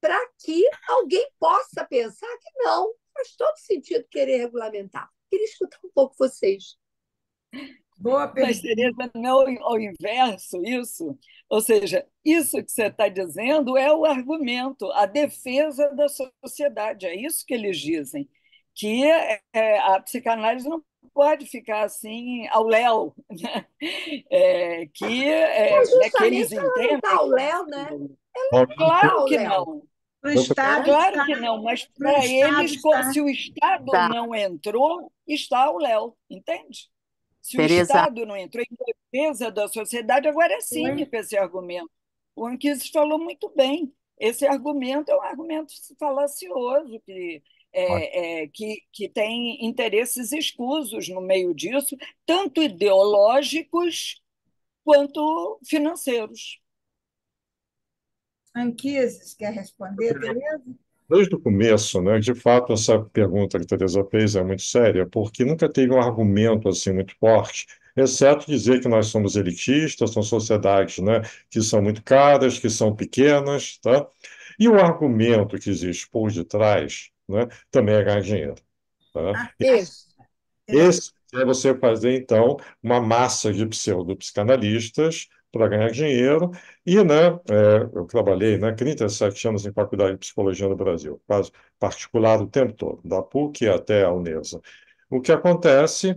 para que alguém possa pensar que não, faz todo sentido querer regulamentar. Queria escutar um pouco vocês. Boa Mas, pergunta. Tereza, não ao inverso, isso. Ou seja, isso que você está dizendo é o argumento, a defesa da sociedade. É isso que eles dizem, que a psicanálise não pode ficar assim ao léu, né? Mas Né, que eles justamente ela não está entendem. ao léu, né? Bom, Ela não está Claro ao que léu. não, Para o doutor, Estado claro está, que não, mas para o para Estado eles, está. se o Estado Tá. não entrou, está ao léu, entende? Se o Tereza, Estado não entrou em defesa da sociedade, agora é sim Oi? com esse argumento. O Anquises falou muito bem. Esse argumento é um argumento falacioso, que tem interesses escusos no meio disso, tanto ideológicos quanto financeiros. Anquises, quer responder, Tereza? desde o começo, né, de fato, essa pergunta que a Teresa fez é muito séria, porque nunca teve um argumento assim muito forte, exceto dizer que nós somos elitistas, são sociedades, né, que são muito caras, que são pequenas, tá? E o argumento que existe por detrás, né, também é ganhar dinheiro, tá? Ah, Isso. é. Esse é você fazer, então, uma massa de pseudopsicanalistas para ganhar dinheiro. E, né, eu trabalhei, né, 37 anos em faculdade de psicologia no Brasil, quase particular o tempo todo, da PUC até a Unesa. O que acontece,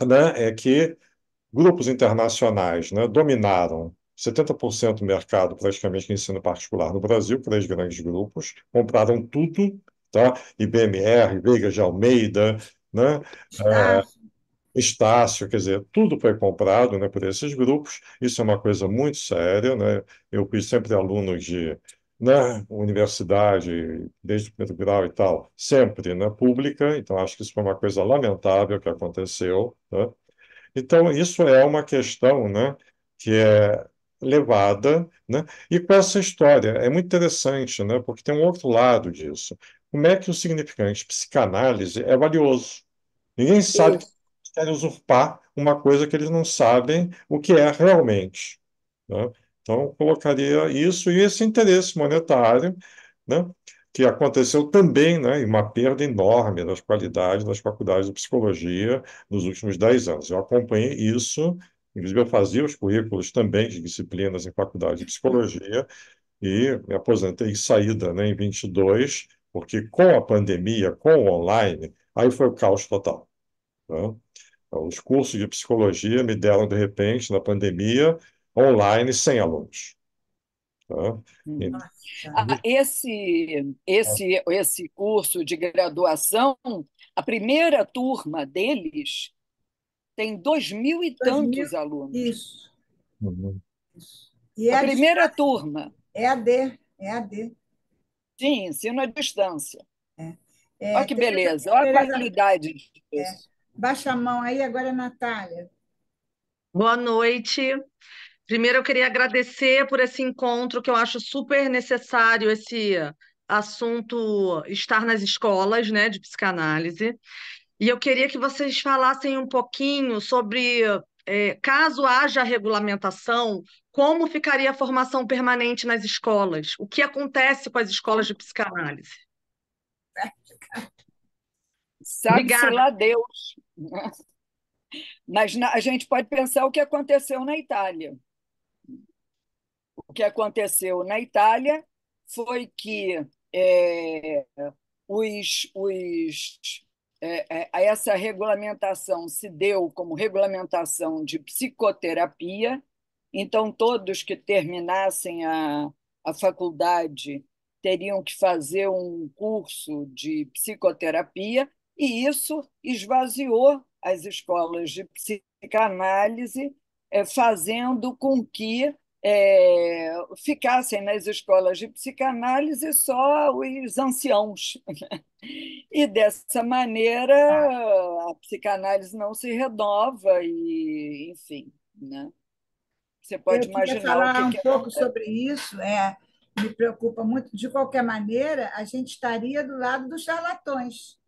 né, é que grupos internacionais, né, dominaram 70% do mercado praticamente de ensino particular no Brasil, três grandes grupos, compraram tudo, tá? IBMR, Veiga de Almeida, né? Está. Estácio, quer dizer, tudo foi comprado, né, por esses grupos. Isso é uma coisa muito séria, né? Eu fui sempre aluno de, né, universidade, desde o primeiro grau e tal, sempre, né, pública. Então, acho que isso foi uma coisa lamentável que aconteceu, né? Então, isso é uma questão, né, que é levada, né? E com essa história é muito interessante, né, porque tem um outro lado disso. Como é que o significante psicanálise é valioso? Ninguém sabe que Isso. eles querem usurpar uma coisa que eles não sabem o que é realmente, né? Então, eu colocaria isso e esse interesse monetário, né, que aconteceu também, né, e uma perda enorme das qualidades das faculdades de psicologia nos últimos 10 anos. Eu acompanhei isso, inclusive eu fazia os currículos também de disciplinas em faculdade de psicologia e me aposentei em saída, né, em 22, porque com a pandemia, com o online, aí foi o caos total, né? Então, os cursos de psicologia me deram, de repente, na pandemia, online, sem alunos, tá? E- Nossa. Esse curso de graduação, a primeira turma deles tem 2.000 e 2000, tantos alunos. isso, Uhum. isso. E é A a primeira distância, turma, é AD, é AD. sim, ensino à distância. É, Olha que beleza, olha a Tereza, qualidade disso. baixa a mão aí, agora é a Natália. Boa noite. Primeiro, eu queria agradecer por esse encontro, que eu acho super necessário esse assunto estar nas escolas, né, de psicanálise. E eu queria que vocês falassem um pouquinho sobre, caso haja regulamentação, como ficaria a formação permanente nas escolas? O que acontece com as escolas de psicanálise? Sabe-se Obrigada. lá Deus, né? Mas a gente pode pensar o que aconteceu na Itália. O que aconteceu na Itália foi que os essa regulamentação se deu como regulamentação de psicoterapia, então todos que terminassem a faculdade teriam que fazer um curso de psicoterapia, e isso esvaziou as escolas de psicanálise, fazendo com que ficassem nas escolas de psicanálise só os anciãos. E dessa maneira a psicanálise não se renova e, enfim, né? Você Eu pode queria imaginar o falar que um que pouco acontece. sobre isso, me preocupa muito. De qualquer maneira, a gente estaria do lado dos charlatões,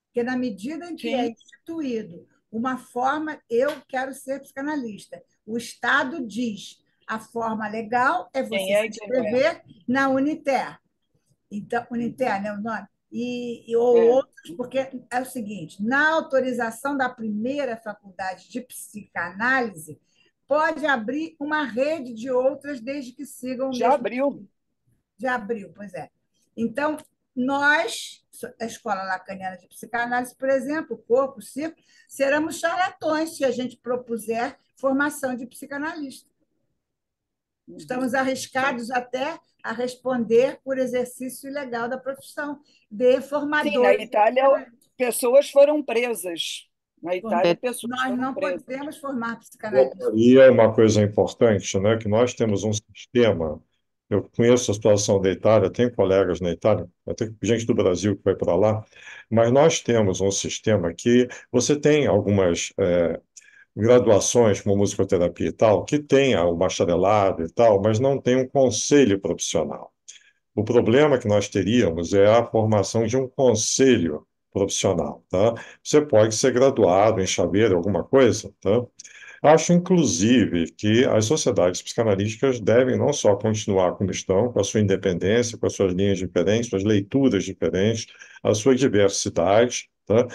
porque na medida em que é Sim, instituído uma forma, eu quero ser psicanalista, o Estado diz, a forma legal é quem você é se e quem não é. inscrever na Uniter. Então, Uhum. Uniter, né, o nome? Ou É. outros, porque é o seguinte: na autorização da primeira faculdade de psicanálise, pode abrir uma rede de outras, desde que sigam o Já mesmo. abriu. Já abriu, pois é. Então, nós, a Escola Lacaniana de Psicanálise, por exemplo, o Corpo, o Circo, seremos charlatões se a gente propuser formação de psicanalista. Uhum. Estamos arriscados até a responder por exercício ilegal da profissão de Sim, na formadores de Itália psicanalistas. pessoas foram presas. Na Itália pessoas Nós foram não presas. podemos formar E psicanalistas. é uma coisa importante, né, que nós temos um sistema. Eu conheço a situação da Itália, tenho colegas na Itália, até gente do Brasil que vai para lá, mas nós temos um sistema que você tem algumas graduações como musicoterapia e tal, que tem o bacharelado e tal, mas não tem um conselho profissional. O problema que nós teríamos é a formação de um conselho profissional, tá? Você pode ser graduado em chaveiro, alguma coisa, tá? Acho, inclusive, que as sociedades psicanalíticas devem não só continuar como estão, com a sua independência, com as suas linhas diferentes, suas leituras diferentes, a sua diversidade, tá?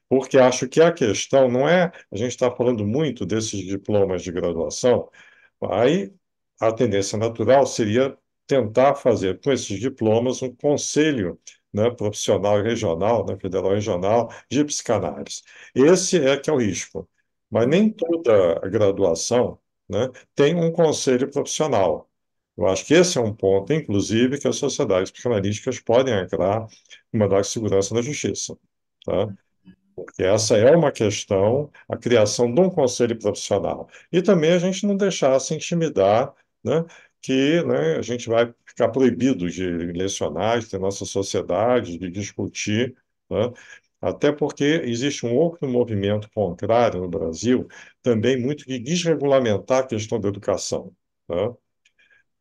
Porque acho que a questão não é, a gente está falando muito desses diplomas de graduação, aí a tendência natural seria tentar fazer com esses diplomas um conselho, né, profissional e regional, né, federal e regional, de psicanálise. Esse é que é o risco. Mas nem toda a graduação, né, tem um conselho profissional. Eu acho que esse é um ponto, inclusive, que as sociedades psicanalíticas podem entrar no mandado de segurança da justiça. Tá? Porque essa é uma questão, a criação de um conselho profissional. E também a gente não deixar se intimidar, né, que, né, a gente vai ficar proibido de lecionar, de ter nossa sociedade, de discutir, né? Até porque existe um outro movimento contrário no Brasil, também muito de desregulamentar a questão da educação, né?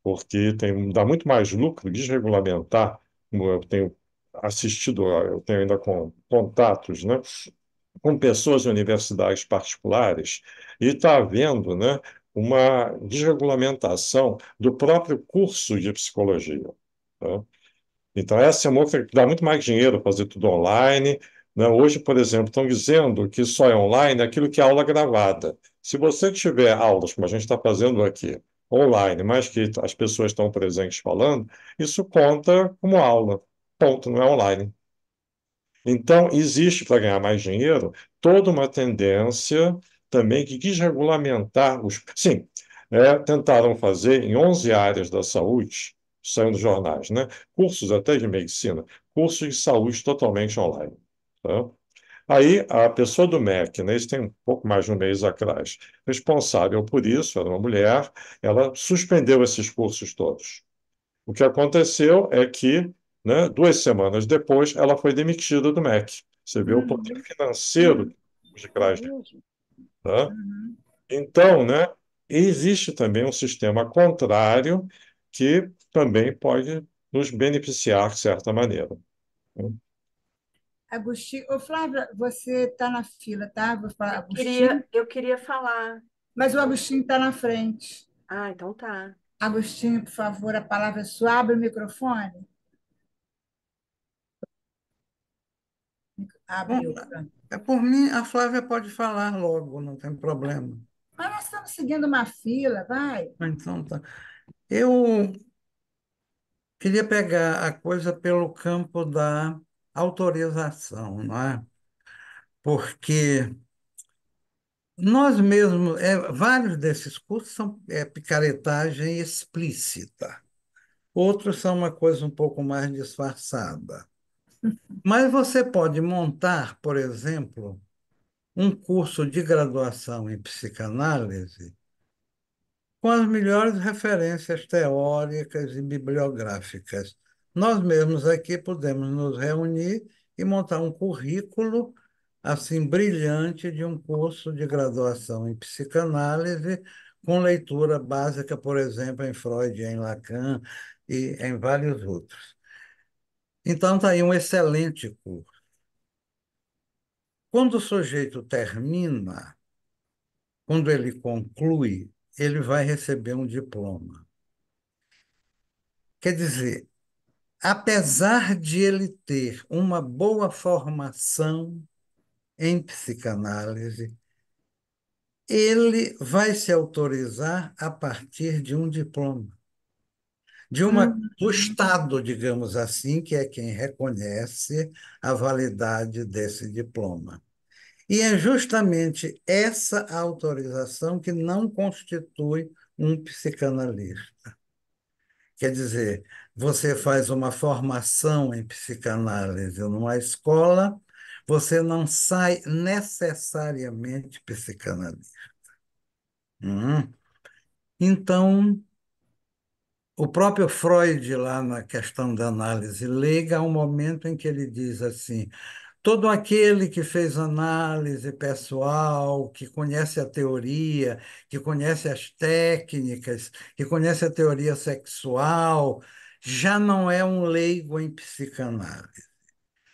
Porque dá muito mais lucro desregulamentar, como eu tenho assistido, eu tenho ainda contatos, né, com pessoas de universidades particulares e está havendo, né, uma desregulamentação do próprio curso de psicologia. Tá? Então, essa é uma outra que dá muito mais dinheiro fazer tudo online. Né? Hoje, por exemplo, estão dizendo que só é online aquilo que é aula gravada. Se você tiver aulas, como a gente está fazendo aqui, online, mas que as pessoas estão presentes falando, isso conta como aula. Ponto, não é online. Então, existe, para ganhar mais dinheiro, toda uma tendência também de desregulamentar os. Sim, tentaram fazer em 11 áreas da saúde, saindo nos jornais, né? Cursos até de medicina, cursos de saúde totalmente online. Tá? Aí, a pessoa do MEC, né, isso tem um pouco mais de um mês atrás, responsável por isso, era uma mulher, ela suspendeu esses cursos todos. O que aconteceu é que, né, 2 semanas depois, ela foi demitida do MEC. Você vê o poder Uhum, financeiro uhum, de É trás disso, mesmo? tá? uhum. Então, né, existe também um sistema contrário que também pode nos beneficiar de certa maneira. Né? Agostinho, ô Flávia, você está na fila, tá? Vou falar Agostinho, Eu queria falar. mas o Agostinho está na frente. Ah, então tá. Agostinho, por favor, a palavra é sua. Abre o microfone. Bom, Abriu. Pronto. por mim, a Flávia pode falar logo, não tem problema. Mas nós estamos seguindo uma fila, vai. Então, tá. Eu queria pegar a coisa pelo campo da autorização, não é? porque nós mesmos, vários desses cursos são picaretagem explícita, outros são uma coisa um pouco mais disfarçada. Mas você pode montar, por exemplo, um curso de graduação em psicanálise com as melhores referências teóricas e bibliográficas. Nós mesmos aqui podemos nos reunir e montar um currículo assim brilhante de um curso de graduação em psicanálise com leitura básica, por exemplo, em Freud, em Lacan e em vários outros. Então, está aí um excelente curso. Quando o sujeito termina, quando ele conclui, ele vai receber um diploma. Quer dizer, apesar de ele ter uma boa formação em psicanálise, ele vai se autorizar a partir de um diploma, do Uhum. Estado, digamos assim, que é quem reconhece a validade desse diploma. E é justamente essa autorização que não constitui um psicanalista. Quer dizer, você faz uma formação em psicanálise numa escola, você não sai necessariamente psicanalista. Uhum. Então, o próprio Freud, lá na questão da análise leiga, há um momento em que ele diz assim: todo aquele que fez análise pessoal, que conhece a teoria, que conhece as técnicas, que conhece a teoria sexual, já não é um leigo em psicanálise.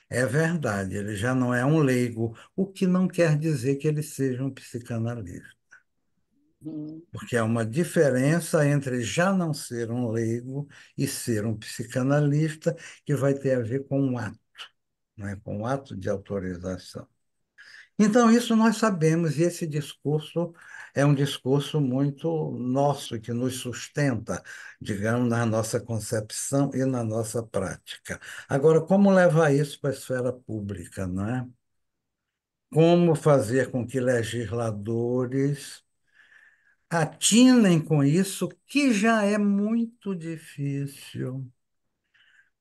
É verdade, ele já não é um leigo, o que não quer dizer que ele seja um psicanalista, Hum. porque há uma diferença entre já não ser um leigo e ser um psicanalista, que vai ter a ver com o ato, né? Com o ato de autorização. Então, isso nós sabemos, e esse discurso é um discurso muito nosso, que nos sustenta, digamos, na nossa concepção e na nossa prática. Agora, como levar isso para a esfera pública, não é? Como fazer com que legisladores atinem com isso, que já é muito difícil,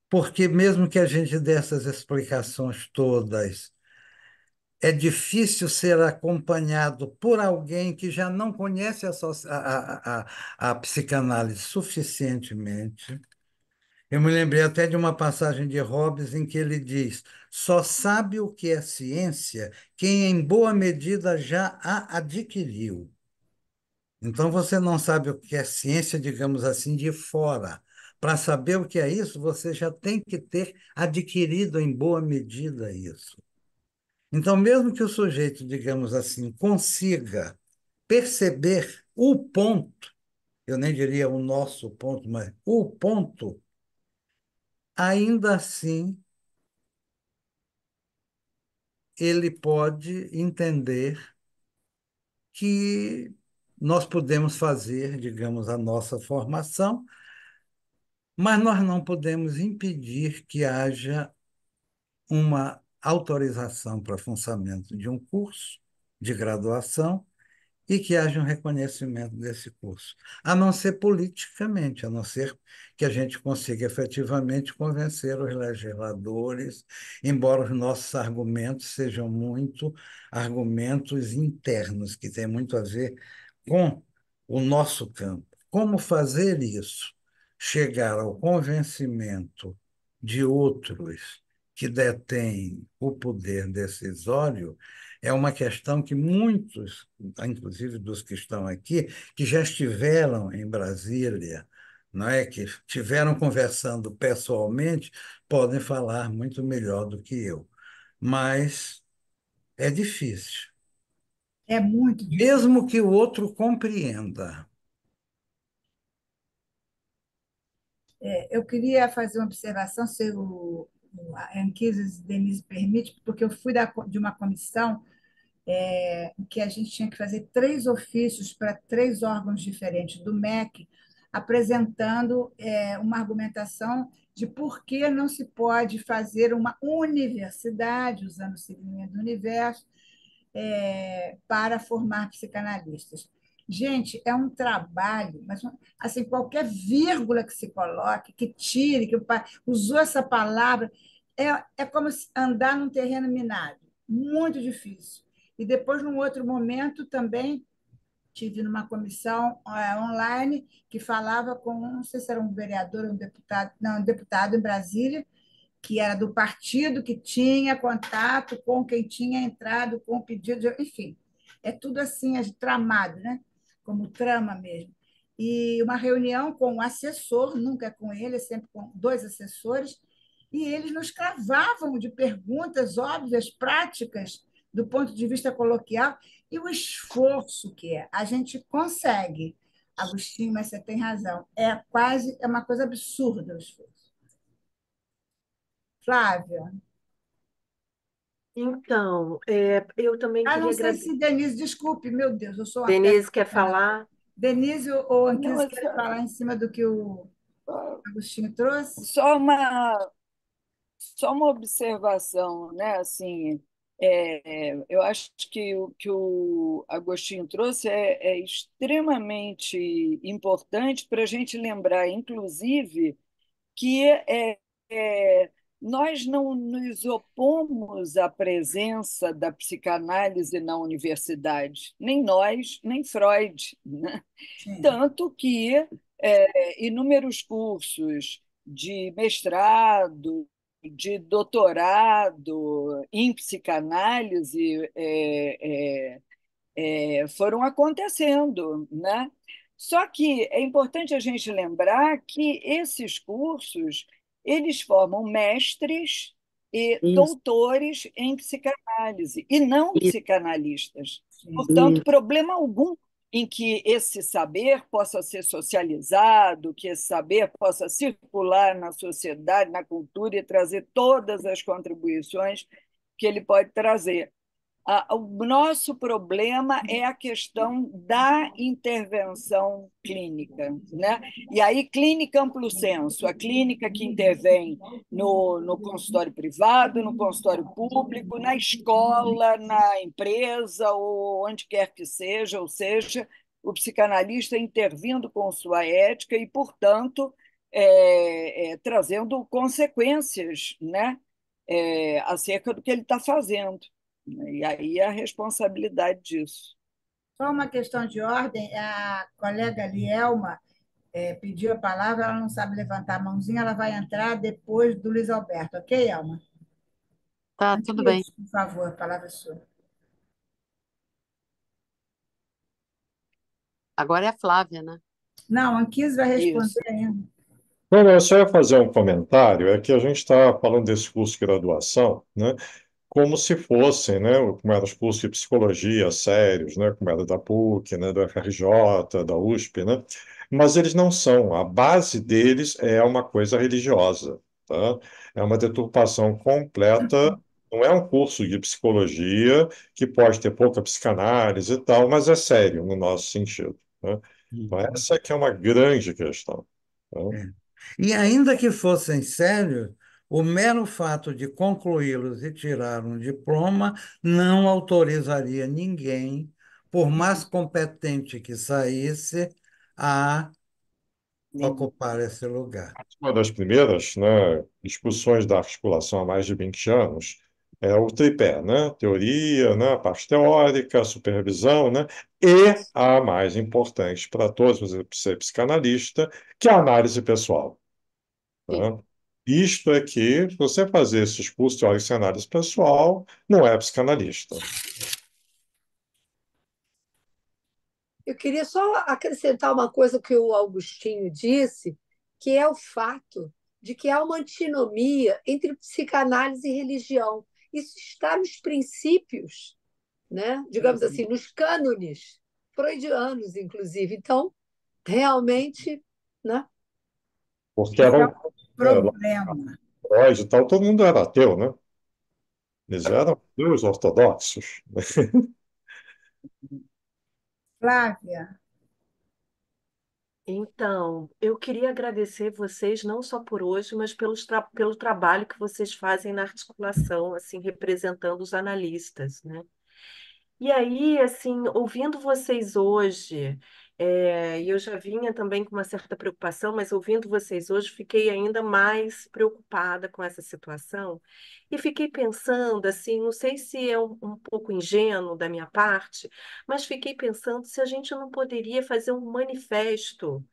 porque mesmo que a gente dê essas explicações todas, é difícil ser acompanhado por alguém que já não conhece a psicanálise suficientemente. Eu me lembrei até de uma passagem de Hobbes em que ele diz: só sabe o que é ciência quem, em boa medida, já a adquiriu. Então, você não sabe o que é ciência, digamos assim, de fora. Para saber o que é isso, você já tem que ter adquirido, em boa medida, isso. Então, mesmo que o sujeito, digamos assim, consiga perceber o ponto, eu nem diria o nosso ponto, mas o ponto, ainda assim ele pode entender que nós podemos fazer, digamos, a nossa formação, mas nós não podemos impedir que haja uma autorização para funcionamento de um curso de graduação e que haja um reconhecimento desse curso, a não ser politicamente, a não ser que a gente consiga efetivamente convencer os legisladores, embora os nossos argumentos sejam muito argumentos internos, que têm muito a ver com o nosso campo. Como fazer isso? Chegar ao convencimento de outros que detêm o poder decisório é uma questão que muitos, inclusive dos que estão aqui, que já estiveram em Brasília, não é, que estiveram conversando pessoalmente, podem falar muito melhor do que eu. Mas é difícil. É muito difícil. Mesmo que o outro compreenda. Eu queria fazer uma observação, se a Anquises Denise permite, porque eu fui de uma comissão em que a gente tinha que fazer 3 ofícios para 3 órgãos diferentes do MEC, apresentando uma argumentação de por que não se pode fazer uma universidade, usando o segmento do universo, para formar psicanalistas. Gente, é um trabalho, mas assim, qualquer vírgula que se coloque, que tire, usou essa palavra, é como andar num terreno minado, muito difícil. E depois, num outro momento, também tive numa comissão online que falava com, não sei se era um vereador ou um deputado, não, um deputado em Brasília, que era do partido, que tinha contato com quem tinha entrado com o pedido, enfim, é tudo assim, tramado, né? Como trama mesmo. E uma reunião com o assessor, nunca é com ele, é sempre com dois assessores, e eles nos cravavam de perguntas óbvias, práticas, do ponto de vista coloquial, e o esforço que é. A gente consegue, Agostinho, mas você tem razão, é uma coisa absurda o esforço. Flávia. Então, eu também Não queria sei agradecer. se Denise, desculpe, meu Deus, eu sou uma péssima. Denise quer falar? Denise ou Não, Anquise querem falar em cima do que o Agostinho trouxe? só uma, só uma observação, né? Assim, eu acho que o que o Agostinho trouxe é extremamente importante para a gente lembrar, inclusive, que é, nós não nos opomos à presença da psicanálise na universidade, nem nós, nem Freud, né? Sim. Tanto que inúmeros cursos de mestrado, de doutorado em psicanálise foram acontecendo, né? Só que é importante a gente lembrar que esses cursos eles formam mestres e Isso, doutores em psicanálise e não isso, psicanalistas. Sim. Portanto, isso. problema algum em que esse saber possa ser socializado, que esse saber possa circular na sociedade, na cultura e trazer todas as contribuições que ele pode trazer. O nosso problema é a questão da intervenção clínica, né? E aí, clínica amplo senso, a clínica que intervém no consultório privado, no consultório público, na escola, na empresa, ou onde quer que seja, ou seja, o psicanalista intervindo com sua ética e, portanto, trazendo consequências, né? Acerca do que ele está fazendo. E aí a responsabilidade disso. Só uma questão de ordem, a colega Lielma pediu a palavra, ela não sabe levantar a mãozinha, ela vai entrar depois do Luiz Alberto, ok, Elma? Tá, tudo bem. Antes, por favor, a palavra é sua. Agora é a Flávia, né? Não, a Anquise vai responder Isso. ainda. Não, eu só ia fazer um comentário, é que a gente está falando desse curso de graduação, né, como se fossem, né, como eram os cursos de psicologia sérios, né, como era da PUC, né, do FRJ, da USP, né, mas eles não são. A base deles é uma coisa religiosa, tá? É uma deturpação completa. Não é um curso de psicologia que pode ter pouca psicanálise e tal, mas é sério no nosso sentido, né? Então, essa que é uma grande questão, tá? É. E ainda que fossem sérios, o mero fato de concluí-los e tirar um diploma não autorizaria ninguém, por mais competente que saísse, a ocupar esse lugar. Uma das primeiras, né, discussões da articulação há mais de 20 anos é o tripé, né? Teoria, né, a parte teórica, a supervisão, né? E a mais importante para todos, você ser psicanalista, que é a análise pessoal, Sim. tá? Isto é que você fazer esses cursos teóricos de análise pessoal não é psicanalista. Eu queria só acrescentar uma coisa que o Augustinho disse, que é o fato de que há uma antinomia entre psicanálise e religião. Isso está nos princípios, né? Digamos assim, nos cânones freudianos, inclusive. Então, realmente, né? Porque Esse é eram, o lá, problema. Freud e tal, todo mundo era ateu, né? Eles eram ateus ortodoxos. Flávia, Então, eu queria agradecer vocês não só por hoje, mas pelo trabalho que vocês fazem na articulação, assim, representando os analistas, né? E aí, assim, ouvindo vocês hoje, e eu já vinha também com uma certa preocupação, mas ouvindo vocês hoje, fiquei ainda mais preocupada com essa situação e fiquei pensando, assim, não sei se é um pouco ingênuo da minha parte, mas fiquei pensando se a gente não poderia fazer um manifesto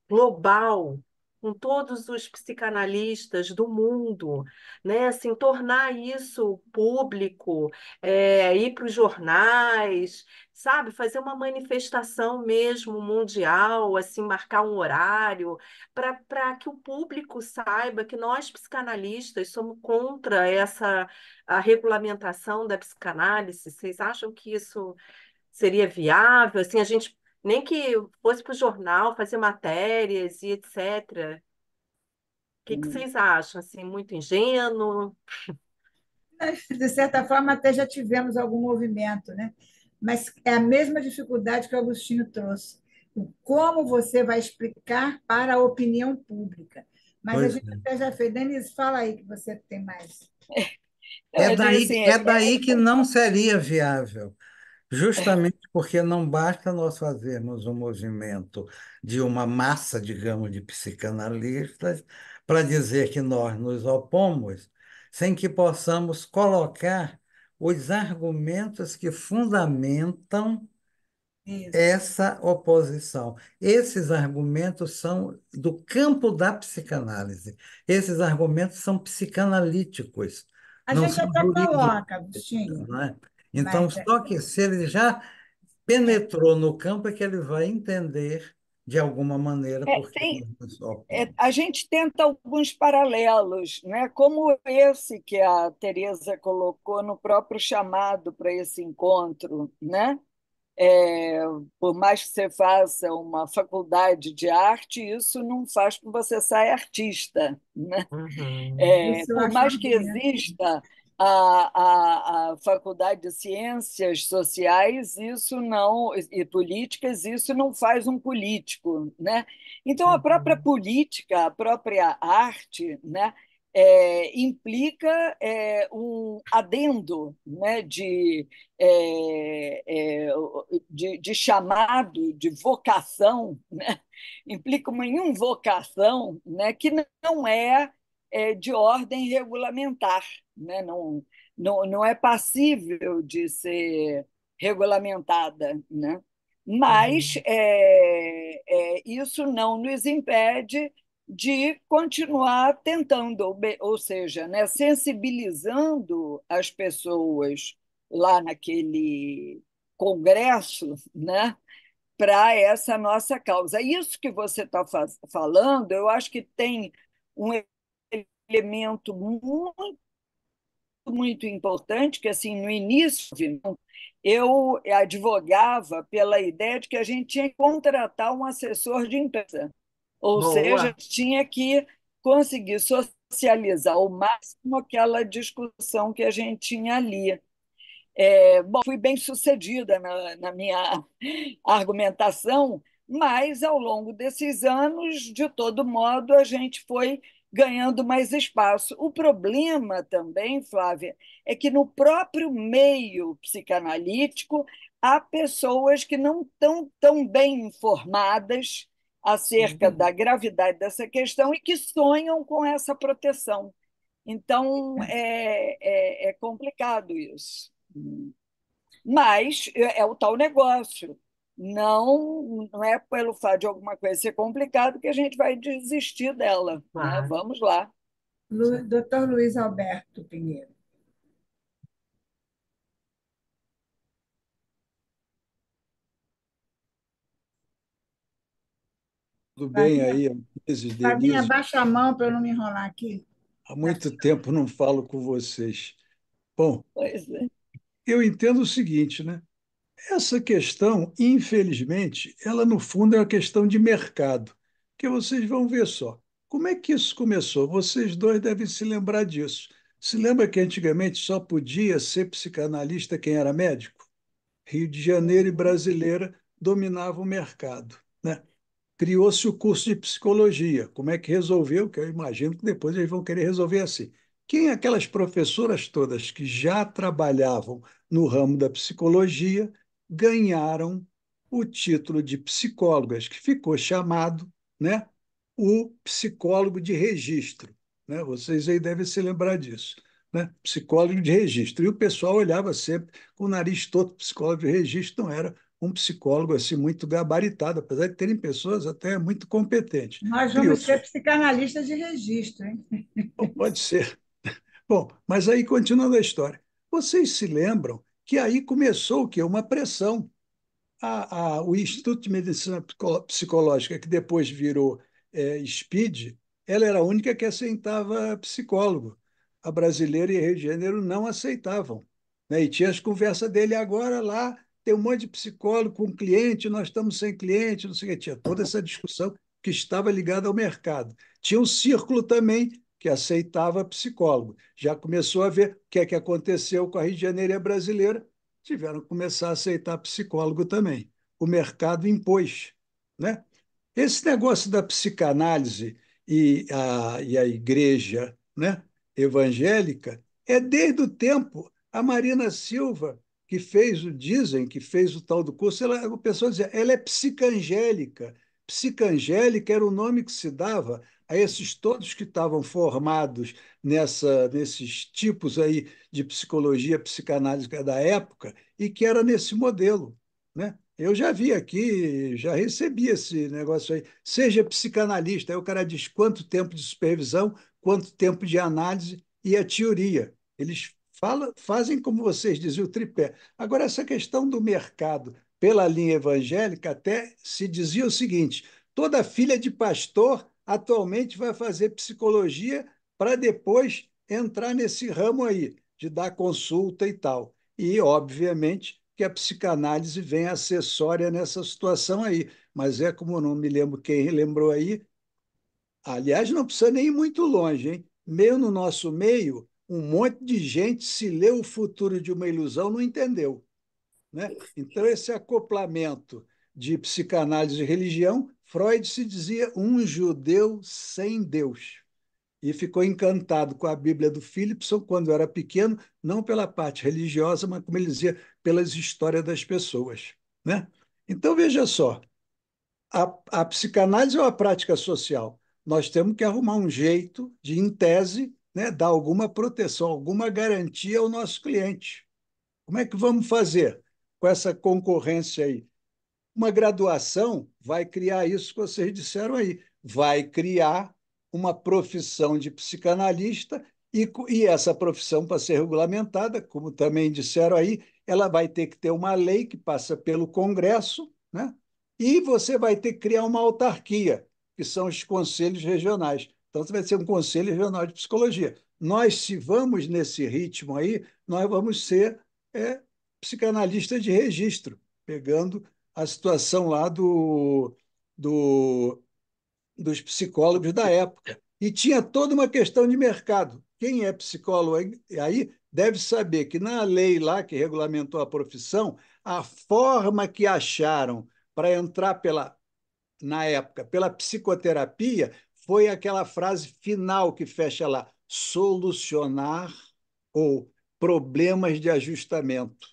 global com todos os psicanalistas do mundo, né? Assim, tornar isso público, ir para os jornais, sabe? Fazer uma manifestação mesmo mundial, assim, marcar um horário para que o público saiba que nós psicanalistas somos contra essa a regulamentação da psicanálise. Vocês acham que isso seria viável? Assim, a gente nem que fosse para o jornal fazer matérias e etc. O que que vocês acham? Assim, muito ingênuo? De certa forma, até já tivemos algum movimento, né? Mas é a mesma dificuldade que o Agostinho trouxe. O como você vai explicar para a opinião pública. Mas a Pois gente é. até já fez. Denise, fala aí que você tem mais. É Eu digo daí, assim, é daí que não seria viável. Justamente porque não basta nós fazermos um movimento de uma massa, digamos, de psicanalistas para dizer que nós nos opomos, sem que possamos colocar os argumentos que fundamentam Isso. essa oposição. Esses argumentos são do campo da psicanálise. Esses argumentos são psicanalíticos, A não gente são até jurídicos, coloca, Agostinho, não é? Então, mas só que se ele já penetrou no campo é que ele vai entender de alguma maneira porque tem, nós nos opomos. a gente tenta alguns paralelos, né? Como esse que a Teresa colocou no próprio chamado para esse encontro, né? É, por mais que você faça uma faculdade de arte, isso não faz com que você saia artista, né? Uhum. isso eu Por acho mais uma que boa. exista a Faculdade de Ciências Sociais, isso não, e políticas, isso não faz um político, né? Então, a própria Uhum. política, a própria arte, né, implica um adendo, né, de chamado, de vocação, né? Implica uma invocação, né, que não de ordem regulamentar, né? Não é passível de ser regulamentada, né? Mas Uhum. isso não nos impede de continuar tentando, ou seja, né, sensibilizando as pessoas lá naquele congresso, né, para essa nossa causa. Isso que você está falando, eu acho que tem um elemento muito, muito importante, que assim, no início, eu advogava pela ideia de que a gente tinha que contratar um assessor de imprensa, ou seja, Boa. tinha que conseguir socializar ao máximo aquela discussão que a gente tinha ali. Bom, fui bem sucedida na minha argumentação, mas ao longo desses anos, de todo modo, a gente foi ganhando mais espaço. O problema também, Flávia, é que no próprio meio psicanalítico há pessoas que não estão tão bem informadas acerca Sim. da gravidade dessa questão e que sonham com essa proteção. Então, é complicado isso. Mas é o tal negócio. Não é pelo fato de alguma coisa ser complicado que a gente vai desistir dela, né? Claro. Vamos lá. Doutor Luiz Alberto Pinheiro. Tudo bem Flavinha, aí, Isis, Flavinha, Denise? abaixa a mão para eu não me enrolar aqui. Há muito tempo não falo com vocês. Bom, Pois é. eu entendo o seguinte, né? Essa questão, infelizmente, ela no fundo é uma questão de mercado, que vocês vão ver só. Como é que isso começou? Vocês dois devem se lembrar disso. Se lembra que antigamente só podia ser psicanalista quem era médico? Rio de Janeiro e brasileira dominavam o mercado, né? Criou-se o curso de psicologia. Como é que resolveu? Que eu imagino que depois eles vão querer resolver assim. quem aquelas professoras todas que já trabalhavam no ramo da psicologia ganharam o título de psicólogas, que ficou chamado, né, o psicólogo de registro, né? Vocês aí devem se lembrar disso, né? Psicólogo de registro. E o pessoal olhava sempre com o nariz todo. Psicólogo de registro não era um psicólogo assim muito gabaritado, apesar de terem pessoas até muito competentes. Nós vamos ser Criou-se, psicanalistas de registro, hein? pode ser. Bom, mas aí continuando a história. Vocês se lembram que aí começou o quê? Uma pressão. O Instituto de Medicina Psicológica, que depois virou SPID, ela era a única que aceitava psicólogo. A brasileira e a Rio de Janeiro não aceitavam, né? E tinha as conversas dele agora lá, tem um monte de psicólogo com cliente, nós estamos sem cliente, não sei o que. Tinha toda essa discussão que estava ligada ao mercado. Tinha um círculo também que aceitava psicólogo. Já começou a ver o que é que aconteceu com a Rio de Janeiro e a brasileira, tiveram que começar a aceitar psicólogo também. O mercado impôs, né? Esse negócio da psicanálise e a igreja, né, evangélica é desde o tempo. A Marina Silva, que fez dizem que fez o tal do curso, o pessoal dizia, ela é psicangélica. Psicangélica era o nome que se dava a esses todos que estavam formados nesses tipos aí de psicologia psicanálise da época e que era nesse modelo, né? Eu já vi aqui, já recebi esse negócio aí. Seja psicanalista, aí o cara diz quanto tempo de supervisão, quanto tempo de análise e a teoria. Eles fazem, como vocês diziam, o tripé. Agora, essa questão do mercado pela linha evangélica, até se dizia o seguinte: toda filha de pastor atualmente vai fazer psicologia para depois entrar nesse ramo aí, de dar consulta e tal. E, obviamente, que a psicanálise vem acessória nessa situação aí. Mas é como eu não me lembro quem lembrou aí. Aliás, não precisa nem ir muito longe, hein? Meio no nosso meio, um monte de gente, se leu o futuro de uma ilusão, não entendeu, né? Então, esse acoplamento de psicanálise e religião, Freud se dizia um judeu sem Deus e ficou encantado com a Bíblia do Philipson quando era pequeno, não pela parte religiosa, mas, como ele dizia, pelas histórias das pessoas, né? Então, veja só, a psicanálise é uma prática social. Nós temos que arrumar um jeito de, em tese, né, dar alguma proteção, alguma garantia ao nosso cliente. Como é que vamos fazer com essa concorrência aí? Uma graduação vai criar isso que vocês disseram aí, vai criar uma profissão de psicanalista e essa profissão, para ser regulamentada, como também disseram aí, ela vai ter que ter uma lei que passa pelo Congresso, né? E você vai ter que criar uma autarquia, que são os conselhos regionais. Então, você vai ser um conselho regional de psicologia. Nós, se vamos nesse ritmo aí, nós vamos ser psicanalistas de registro, pegando a situação lá do, dos psicólogos da época. E tinha toda uma questão de mercado. Quem é psicólogo aí deve saber que na lei lá que regulamentou a profissão, a forma que acharam para entrar na época pela psicoterapia foi aquela frase final que fecha lá: solucionar ou problemas de ajustamento,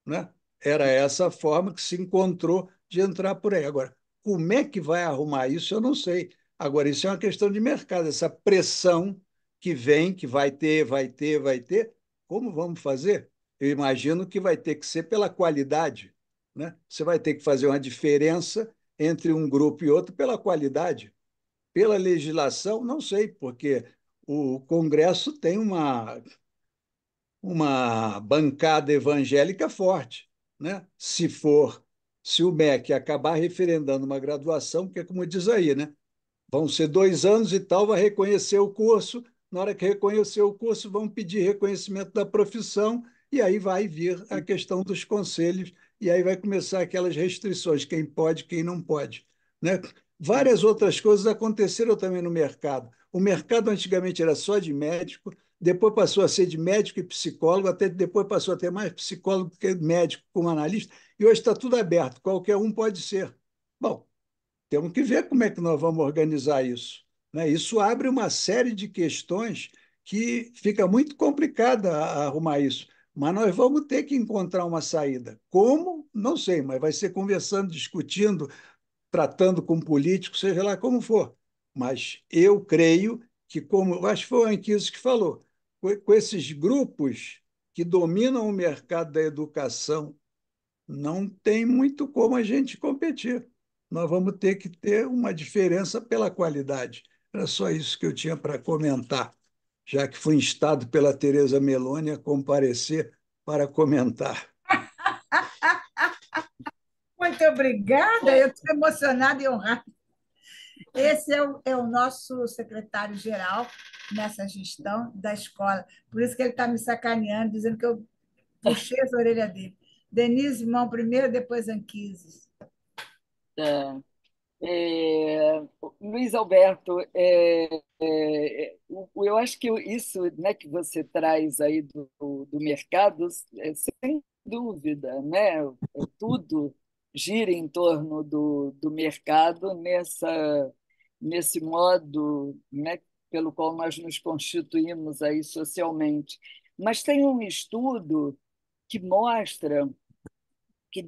né? Era essa a forma que se encontrou de entrar por aí. Agora, como é que vai arrumar isso, eu não sei. Agora, isso é uma questão de mercado, essa pressão que vem, que vai ter, vai ter, vai ter. Como vamos fazer? Eu imagino que vai ter que ser pela qualidade, né? Você vai ter que fazer uma diferença entre um grupo e outro pela qualidade. Pela legislação, não sei, porque o Congresso tem uma bancada evangélica forte, né? Se o MEC acabar referendando uma graduação, porque, como diz aí, né? Vão ser 2 anos e tal, vai reconhecer o curso. Na hora que reconhecer o curso, vão pedir reconhecimento da profissão, e aí vai vir a questão dos conselhos, e aí vai começar aquelas restrições, quem pode, quem não pode, né? Várias outras coisas aconteceram também no mercado. O mercado antigamente era só de médico, depois passou a ser de médico e psicólogo, até depois passou a ter mais psicólogo que médico como analista, e hoje está tudo aberto, qualquer um pode ser. Bom, temos que ver como é que nós vamos organizar isso, né? Isso abre uma série de questões que fica muito complicada a arrumar isso. Mas nós vamos ter que encontrar uma saída. Como? Não sei, mas vai ser conversando, discutindo, tratando com políticos, seja lá como for. Mas eu creio que, como eu acho que foi o Anquises que falou, com esses grupos que dominam o mercado da educação, não tem muito como a gente competir. Nós vamos ter que ter uma diferença pela qualidade. Era só isso que eu tinha para comentar, já que fui instado pela Tereza Meloni a comparecer para comentar. Muito obrigada, eu estou emocionada e honrada. Esse é o nosso secretário-geral nessa gestão da escola. Por isso que ele está me sacaneando, dizendo que eu puxei as orelhas dele. Denise, mão primeiro, depois Anquises. Tá. Luiz Alberto, eu acho que isso, né, que você traz aí do mercado, sem dúvida, né, tudo gira em torno do mercado nesse modo, né, pelo qual nós nos constituímos aí socialmente. Mas tem um estudo que mostra que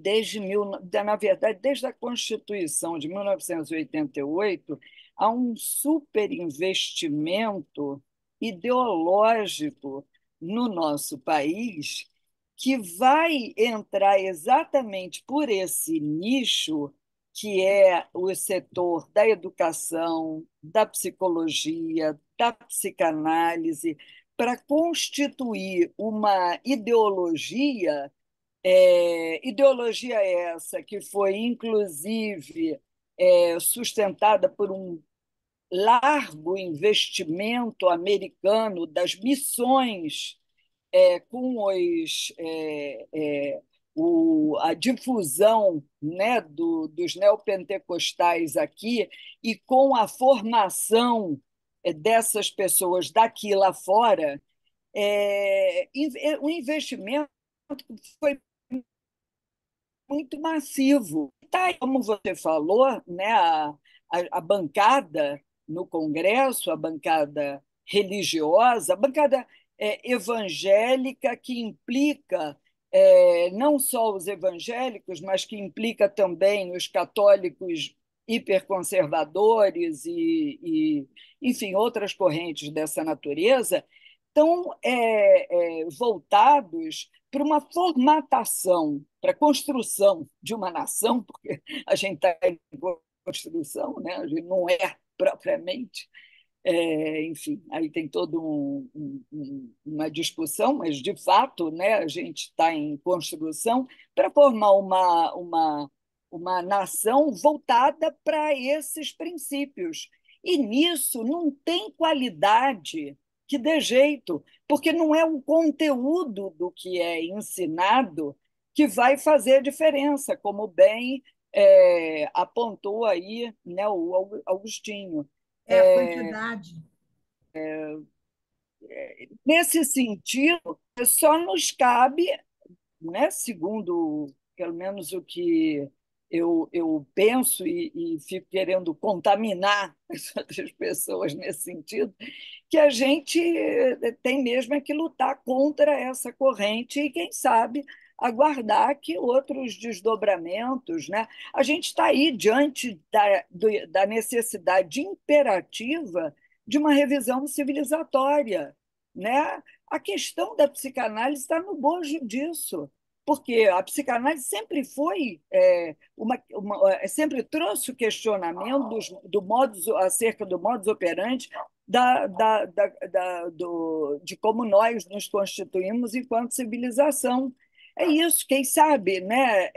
na verdade, desde a Constituição de 1988, há um superinvestimento ideológico no nosso país que vai entrar exatamente por esse nicho que é o setor da educação, da psicologia, da psicanálise, para constituir uma ideologia. Ideologia essa que foi, inclusive, sustentada por um largo investimento americano das missões com a difusão, né, dos neopentecostais aqui e com a formação dessas pessoas daqui lá fora, um investimento que foi muito massivo. Tá, como você falou, né, a bancada no Congresso, a bancada religiosa, a bancada evangélica, que implica não só os evangélicos, mas que implica também os católicos hiperconservadores enfim, outras correntes dessa natureza, estão voltados para uma formatação, para a construção de uma nação, porque a gente está em construção, né? A gente não é propriamente. Enfim, aí tem toda uma discussão, mas, de fato, né, a gente está em construção para formar uma nação voltada para esses princípios. E nisso não tem qualidade que dê jeito, porque não é o conteúdo do que é ensinado que vai fazer a diferença, como bem apontou aí, né, o Augustinho. É a quantidade. Nesse sentido, só nos cabe, né, segundo pelo menos o que eu penso e fico querendo contaminar as outras pessoas nesse sentido, que a gente tem mesmo é que lutar contra essa corrente e, quem sabe, aguardar que outros desdobramentos, né? A gente está aí diante da necessidade imperativa de uma revisão civilizatória, né? A questão da psicanálise está no bojo disso, porque a psicanálise sempre foi sempre trouxe o questionamento acerca do modus operandi de como nós nos constituímos enquanto civilização. É isso, quem sabe, né?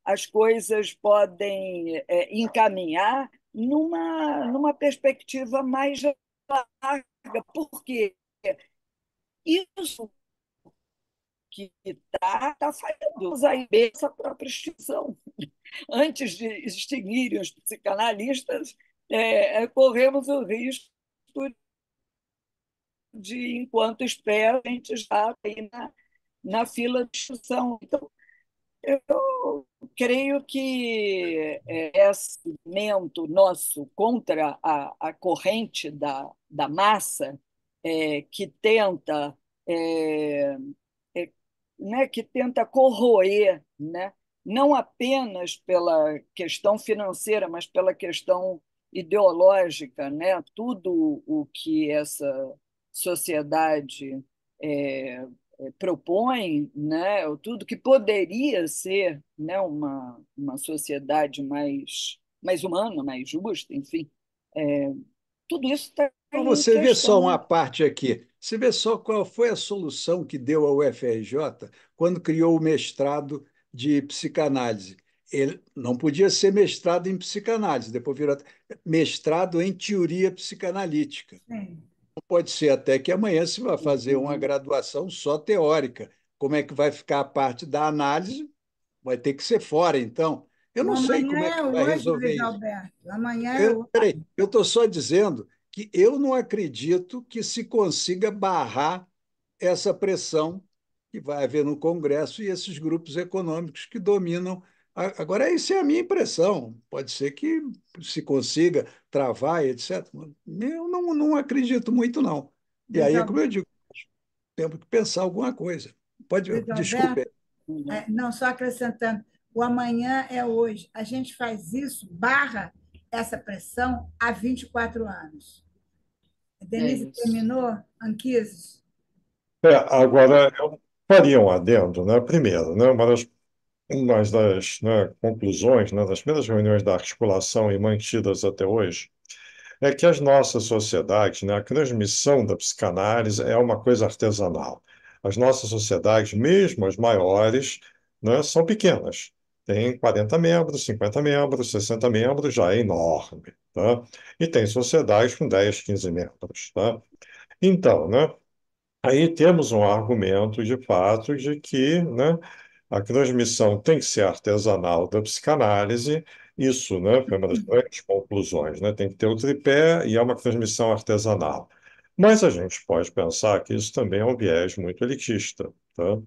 As coisas podem encaminhar numa perspectiva mais larga, porque isso que está falhando aí essa própria extinção. Antes de extinguirem os psicanalistas, corremos o risco de, enquanto espera, a gente já tem na fila de extinção. Então, eu creio que esse movimento nosso contra a corrente da massa que tenta é, é, né, que tenta corroer, né, não apenas pela questão financeira, mas pela questão ideológica, né, tudo o que essa sociedade é, propõe, né, tudo que poderia ser, né, uma sociedade mais humana, mais justa, enfim, é, tudo isso está Para em você ver só uma questão. parte aqui, você vê só qual foi a solução que deu a UFRJ quando criou o mestrado de psicanálise. Ele não podia ser mestrado em psicanálise, depois virou mestrado em teoria psicanalítica. Sim. Pode ser até que amanhã se vai fazer uma graduação só teórica. Como é que vai ficar a parte da análise? Vai ter que ser fora, então. Eu O não sei amanhã como é é que vai hoje, resolver Luiz isso. Alberto. Amanhã é hoje. Peraí, eu estou só dizendo que eu não acredito que se consiga barrar essa pressão que vai haver no Congresso e esses grupos econômicos que dominam. Agora, essa é a minha impressão. Pode ser que se consiga travar, etc. Eu não acredito muito, não. E Luiz aí é como eu Alberto, digo, temos que pensar alguma coisa. Pode, Luiz Alberto, desculpe. não, só acrescentando, o amanhã é hoje. A gente faz isso, barra essa pressão há 24 anos. É Denise isso. terminou? Anquises? Agora, eu faria um adendo, né? Primeiro, né? Uma das, né, conclusões, né, das primeiras reuniões da articulação e mantidas até hoje, é que as nossas sociedades, né, a transmissão da psicanálise é uma coisa artesanal. As nossas sociedades, mesmo as maiores, né, são pequenas. Tem 40 membros, 50 membros, 60 membros, já é enorme, tá? E tem sociedades com 10, 15 membros, tá? Então, né, aí temos um argumento de fato de que, né, a transmissão tem que ser artesanal da psicanálise. Isso, né, foi uma das grandes conclusões, né? Tem que ter o tripé e é uma transmissão artesanal. Mas a gente pode pensar que isso também é um viés muito elitista, tá?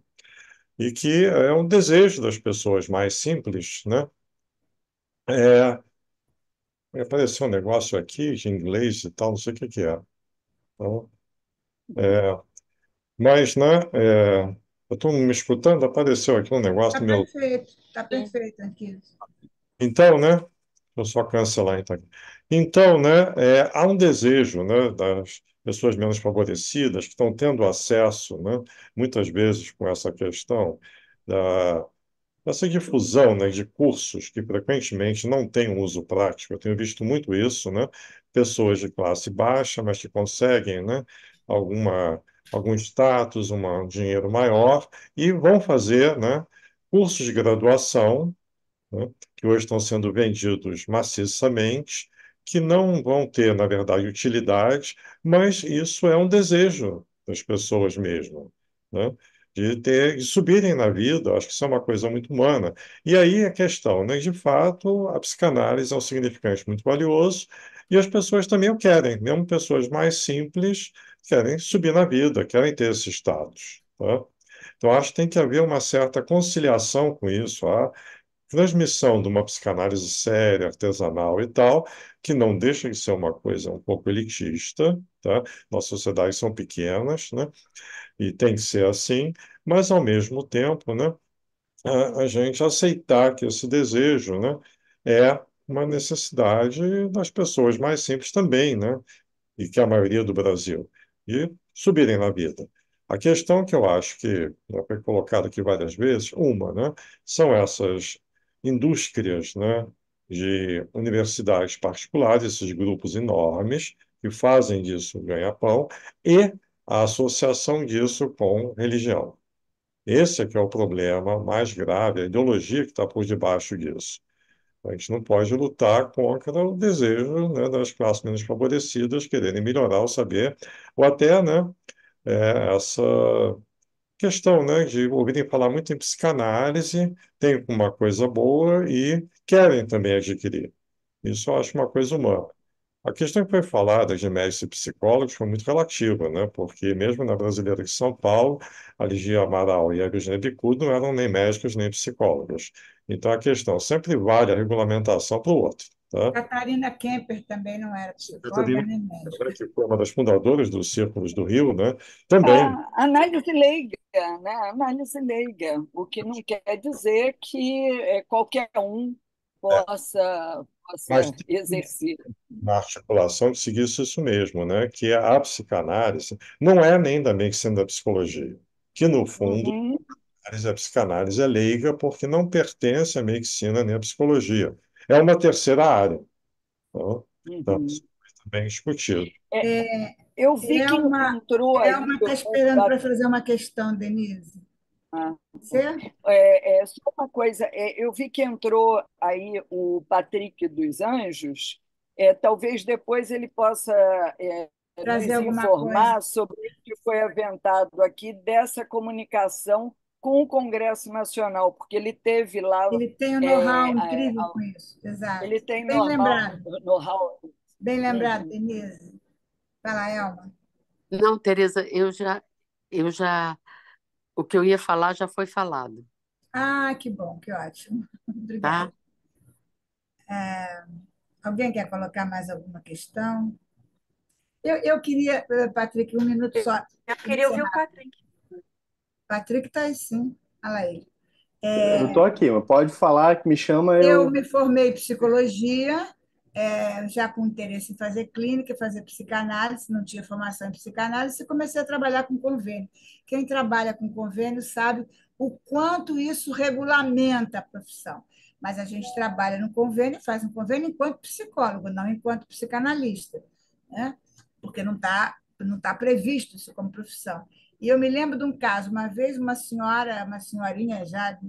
E que é um desejo das pessoas mais simples, né? É, apareceu um negócio aqui de inglês e tal, não sei o que que é. Então, é, mas, né, eu estou me escutando, apareceu aqui um negócio no meu. Está perfeito, Anquises. Então, né, deixa eu só cancelar então. Então, né, há um desejo, né, das pessoas menos favorecidas que estão tendo acesso, né, muitas vezes com essa questão da essa difusão, né, de cursos que frequentemente não têm um uso prático. Eu tenho visto muito isso, né? Pessoas de classe baixa, mas que conseguem, né, alguma, algum status, um dinheiro maior, e vão fazer, né, cursos de graduação, né, que hoje estão sendo vendidos maciçamente, que não vão ter, na verdade, utilidade, mas isso é um desejo das pessoas mesmo, né, de subirem na vida. Acho que isso é uma coisa muito humana. E aí a questão, né, de fato, a psicanálise é um significante muito valioso e as pessoas também o querem, mesmo pessoas mais simples querem subir na vida, querem ter esse status, tá? Então, acho que tem que haver uma certa conciliação com isso. Transmissão de uma psicanálise séria, artesanal e tal, que não deixa de ser uma coisa um pouco elitista, tá? Nossas sociedades são pequenas, né? E tem que ser assim, mas ao mesmo tempo, né? A gente aceitar que esse desejo, né? É uma necessidade das pessoas mais simples também, né? E que é a maioria do Brasil, e subirem na vida. A questão que eu acho que já foi colocada aqui várias vezes, uma, né, são essas indústrias, né, de universidades particulares, esses grupos enormes que fazem disso ganha-pão, e a associação disso com religião. Esse é que é o problema mais grave, a ideologia que está por debaixo disso. A gente não pode lutar contra o desejo, né, das classes menos favorecidas quererem melhorar o saber, ou até, né, essa questão, né, de ouvirem falar muito em psicanálise, tem uma coisa boa e querem também adquirir. Isso eu acho uma coisa humana. A questão que foi falada de médicos e psicólogos foi muito relativa, né? Porque mesmo na Brasileira de São Paulo, a Ligia Amaral e a Virginia Bicudo não eram nem médicos nem psicólogos. Então a questão sempre vale a regulamentação para o outro. tá? Catarina Kemper também não era psicóloga Catarina, nem né, médica. que foi uma das fundadoras dos Círculos do Rio, né? Também. Análise leiga, né? Análise leiga, o que não quer dizer que qualquer um É, mas possa exercer. na articulação que seguisse isso mesmo, né? Que a psicanálise não é nem da medicina da psicologia, que no fundo Uhum, a psicanálise é leiga porque não pertence à medicina nem à psicologia. É uma terceira área. Tá? Então, uhum. isso foi também discutido. É, É, eu vi que encontrou aí Elma está o esperando para fazer uma questão, Denise. Você? só uma coisa, eu vi que entrou aí o Patrick dos Anjos, talvez depois ele possa Trazer nos alguma coisa. informar sobre o que foi aventado aqui dessa comunicação com o Congresso Nacional, porque ele teve lá, Ele tem um know-how é, incrível com isso. Exato. ele tem Bem know-how, lembrado. know-how. Bem lembrado, Uhum. Denise. Vai lá, Elma. Não, Tereza, eu já, o que eu ia falar já foi falado, Ah, que bom, que ótimo. tá? Obrigada. Alguém quer colocar mais alguma questão? Eu queria, Patrick, um minuto só, Eu para queria ouvir o encerrar. Patrick. Patrick está aí, sim. Olha lá ele. Eu tô aqui, mas pode falar que me chama, Eu eu. me formei em psicologia, já com interesse em fazer clínica, fazer psicanálise, não tinha formação em psicanálise, e comecei a trabalhar com convênio. Quem trabalha com convênio sabe o quanto isso regulamenta a profissão. Mas a gente trabalha no convênio, faz um convênio enquanto psicólogo, não enquanto psicanalista, né? Porque não tá previsto isso como profissão. E eu me lembro de um caso, uma vez uma senhora, uma senhorinha já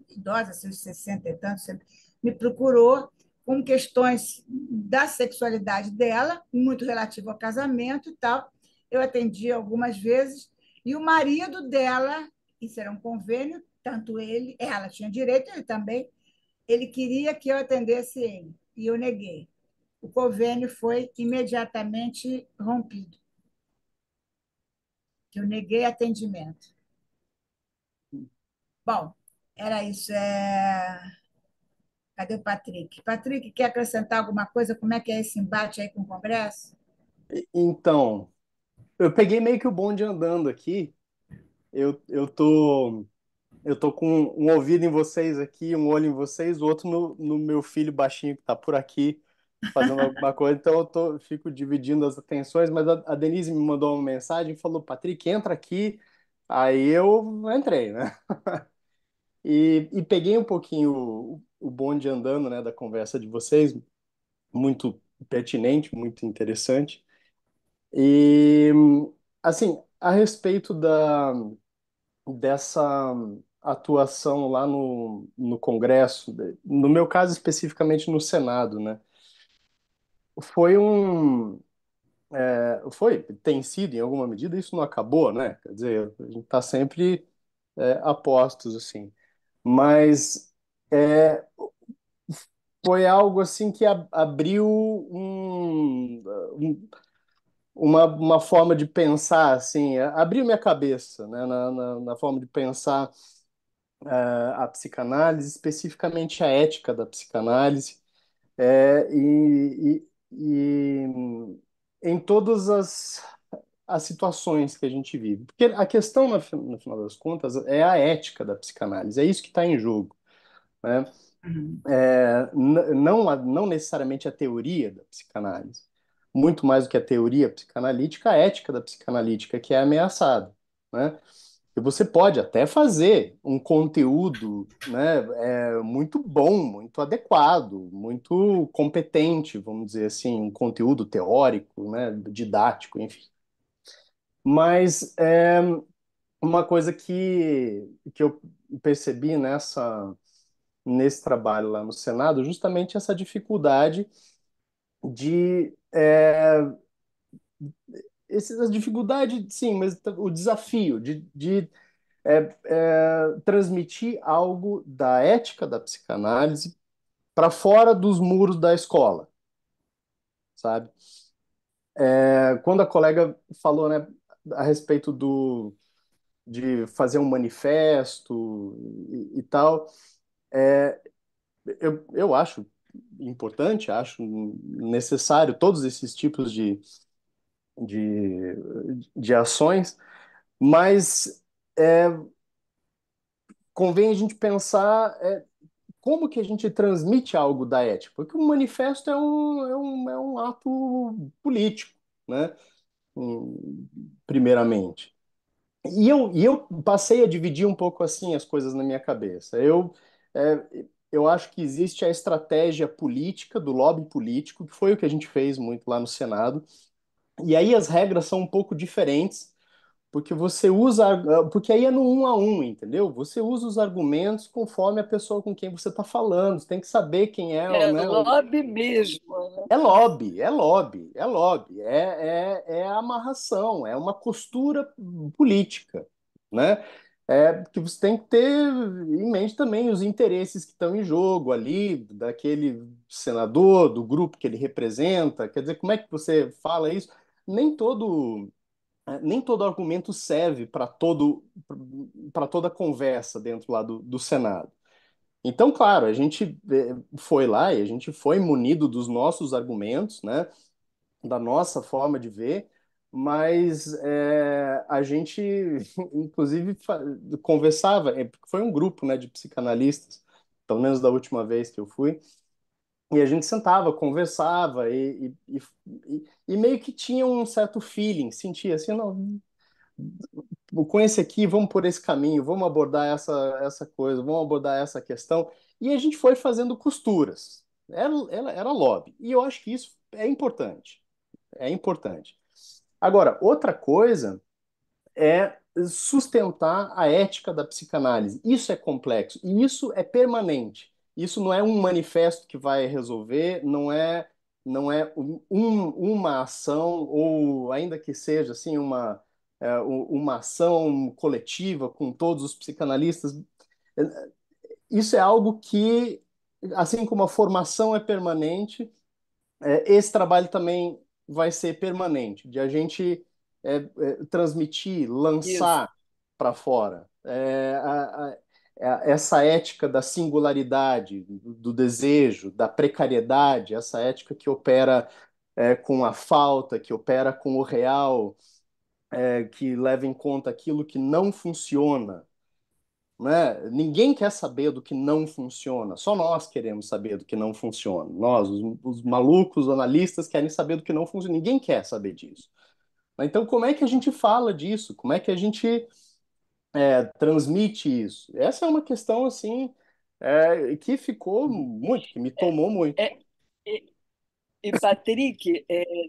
idosa, seus 60 e tantos, me procurou com questões da sexualidade dela, muito relativo ao casamento e tal. Eu atendi algumas vezes, e o marido dela, isso era um convênio, tanto ela tinha direito, ele também, ele queria que eu atendesse ele, e eu neguei. O convênio foi imediatamente rompido, que eu neguei atendimento. Bom, era isso. Cadê o Patrick? Patrick, quer acrescentar alguma coisa? Como é que é esse embate aí com o Congresso? Então, eu peguei meio que o bonde andando aqui. Eu tô com um ouvido em vocês aqui, um olho em vocês, o outro no meu filho baixinho que tá por aqui fazendo alguma coisa. Então fico dividindo as atenções, mas a Denise me mandou uma mensagem e falou: Patrick, entra aqui. Aí eu entrei, né? E peguei um pouquinho o bonde andando, né, da conversa de vocês, muito pertinente, muito interessante. E, assim, a respeito dessa atuação lá no Congresso, no meu caso especificamente no Senado, né? Foi tem sido em alguma medida, isso não acabou, né? Quer dizer, a gente está sempre a postos, assim. Mas é, foi algo assim que abriu uma forma de pensar, assim, abriu minha cabeça, né, na forma de pensar a psicanálise, especificamente a ética da psicanálise, e em todas as situações que a gente vive. Porque a questão, no final das contas, é a ética da psicanálise, é isso que está em jogo, né? Não necessariamente a teoria da psicanálise, muito mais do que a teoria psicanalítica, a ética da psicanalítica que é ameaçada, né? E você pode até fazer um conteúdo, né, muito bom, muito adequado, muito competente, vamos dizer assim, um conteúdo teórico, né, didático, enfim. Mas uma coisa que eu percebi nesse trabalho lá no Senado, justamente essa dificuldade de essa dificuldade, sim, mas o desafio de transmitir algo da ética da psicanálise para fora dos muros da escola, sabe? Quando a colega falou, né, a respeito de fazer um manifesto e tal, eu acho importante, acho necessário todos esses tipos de, de ações, mas é, convém a gente pensar como que a gente transmite algo da ética, porque o manifesto é um ato político, né? Primeiramente. E eu passei a dividir um pouco assim as coisas na minha cabeça. Eu acho que existe a estratégia política, do lobby político, que foi o que a gente fez muito lá no Senado, e aí as regras são um pouco diferentes, porque você usa, porque aí é no um a um, entendeu? Você usa os argumentos conforme a pessoa com quem você está falando, você tem que saber quem é, É né? lobby mesmo, né? É lobby, é lobby, é lobby, é amarração, é uma costura política, né? Porque você tem que ter em mente também os interesses que estão em jogo ali, daquele senador, do grupo que ele representa. Quer dizer, como é que você fala isso? Nem todo, nem todo argumento serve para toda conversa dentro lá do Senado. Então, claro, a gente foi lá e a gente foi munido dos nossos argumentos, né, da nossa forma de ver, mas a gente, inclusive, conversava, porque foi um grupo, né, de psicanalistas, pelo menos da última vez que eu fui, e a gente sentava, conversava e meio que tinha um certo feeling, sentia assim, não, com esse aqui, vamos por esse caminho, vamos abordar essa coisa, vamos abordar essa questão. E a gente foi fazendo costuras. Era lobby. E eu acho que isso é importante. É importante. Agora, outra coisa é sustentar a ética da psicanálise. Isso é complexo e isso é permanente. Isso não é um manifesto que vai resolver, não é uma ação ou ainda que seja assim uma ação coletiva com todos os psicanalistas. Isso é algo que, assim como a formação é permanente, esse trabalho também vai ser permanente, de a gente transmitir, Isso. lançar para fora essa ética da singularidade, do desejo, da precariedade, essa ética que opera com a falta, que opera com o real, que leva em conta aquilo que não funciona, né? Ninguém quer saber do que não funciona, só nós queremos saber do que não funciona. Nós, os malucos, os analistas, querem saber do que não funciona, ninguém quer saber disso. Então, como é que a gente fala disso? Como é que a gente transmite isso? Essa é uma questão, assim, que ficou muito, que me tomou muito. É, e, Patrick,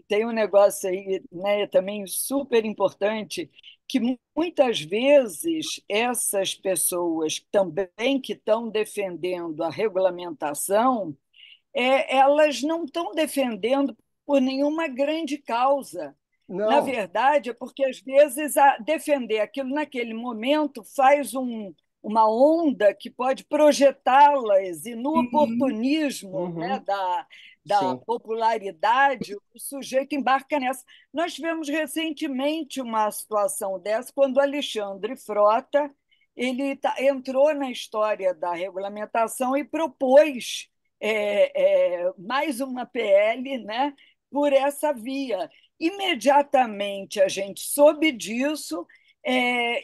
tem um negócio aí, né, também super importante, que muitas vezes essas pessoas também que estão defendendo a regulamentação, elas não estão defendendo por nenhuma grande causa. Na Não. verdade, é porque às vezes defender aquilo naquele momento faz uma onda que pode projetá-las, e no Uhum. oportunismo, né, Uhum. da Sim. popularidade, o sujeito embarca nessa. Nós tivemos recentemente uma situação dessa, quando Alexandre Frota entrou na história da regulamentação e propôs mais uma PL, né, por essa via. Imediatamente a gente soube disso,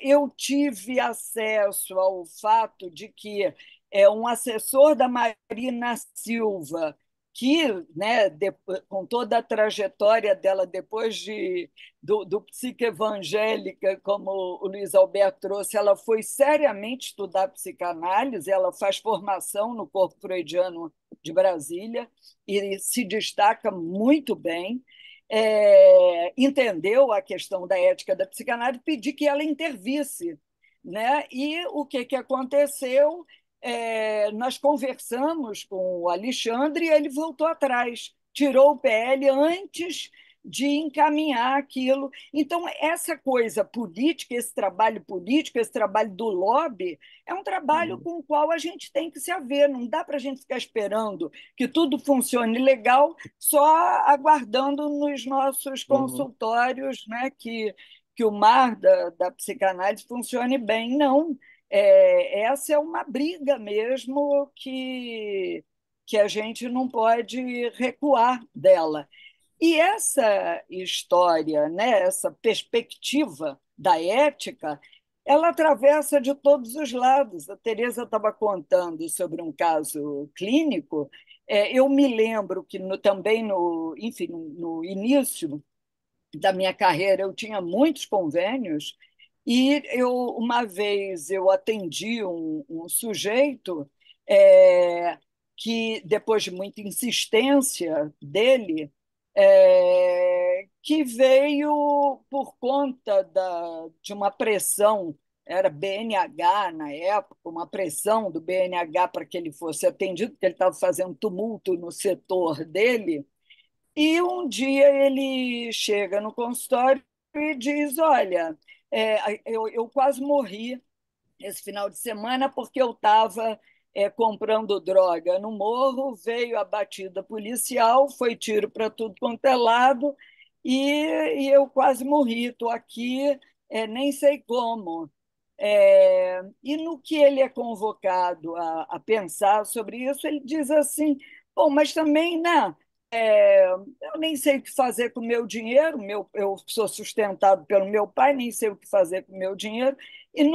eu tive acesso ao fato de que um assessor da Marina Silva, que, né, com toda a trajetória dela depois do Psique Evangélica, como o Luiz Alberto trouxe, ela foi seriamente estudar psicanálise, ela faz formação no Corpo Freudiano de Brasília e se destaca muito bem. Entendeu a questão da ética da psicanálise, pedi que ela intervisse, né? E o que aconteceu? Nós conversamos com o Alexandre e ele voltou atrás, tirou o PL antes de encaminhar aquilo. Então, essa coisa política, esse trabalho político, esse trabalho do lobby, é um trabalho Uhum. com o qual a gente tem que se haver. Não dá para a gente ficar esperando que tudo funcione legal, só aguardando nos nossos Uhum. consultórios, né, que o mar da psicanálise funcione bem. Não. Essa é uma briga mesmo que a gente não pode recuar dela. E essa história, né, essa perspectiva da ética, ela atravessa de todos os lados. A Teresa estava contando sobre um caso clínico. Eu me lembro que também enfim, no início da minha carreira eu tinha muitos convênios e uma vez eu atendi um sujeito é, que depois de muita insistência dele que veio por conta de uma pressão, era BNH na época, uma pressão do BNH para que ele fosse atendido, porque ele estava fazendo tumulto no setor dele, e um dia ele chega no consultório e diz: Olha, eu quase morri esse final de semana porque eu estava comprando droga no morro, veio a batida policial, foi tiro para tudo quanto é lado, e eu quase morri. Estou aqui, nem sei como. E no que ele é convocado a pensar sobre isso, ele diz assim: bom, mas também, né? Eu nem sei o que fazer com o meu dinheiro, eu sou sustentado pelo meu pai, nem sei o que fazer com o meu dinheiro. E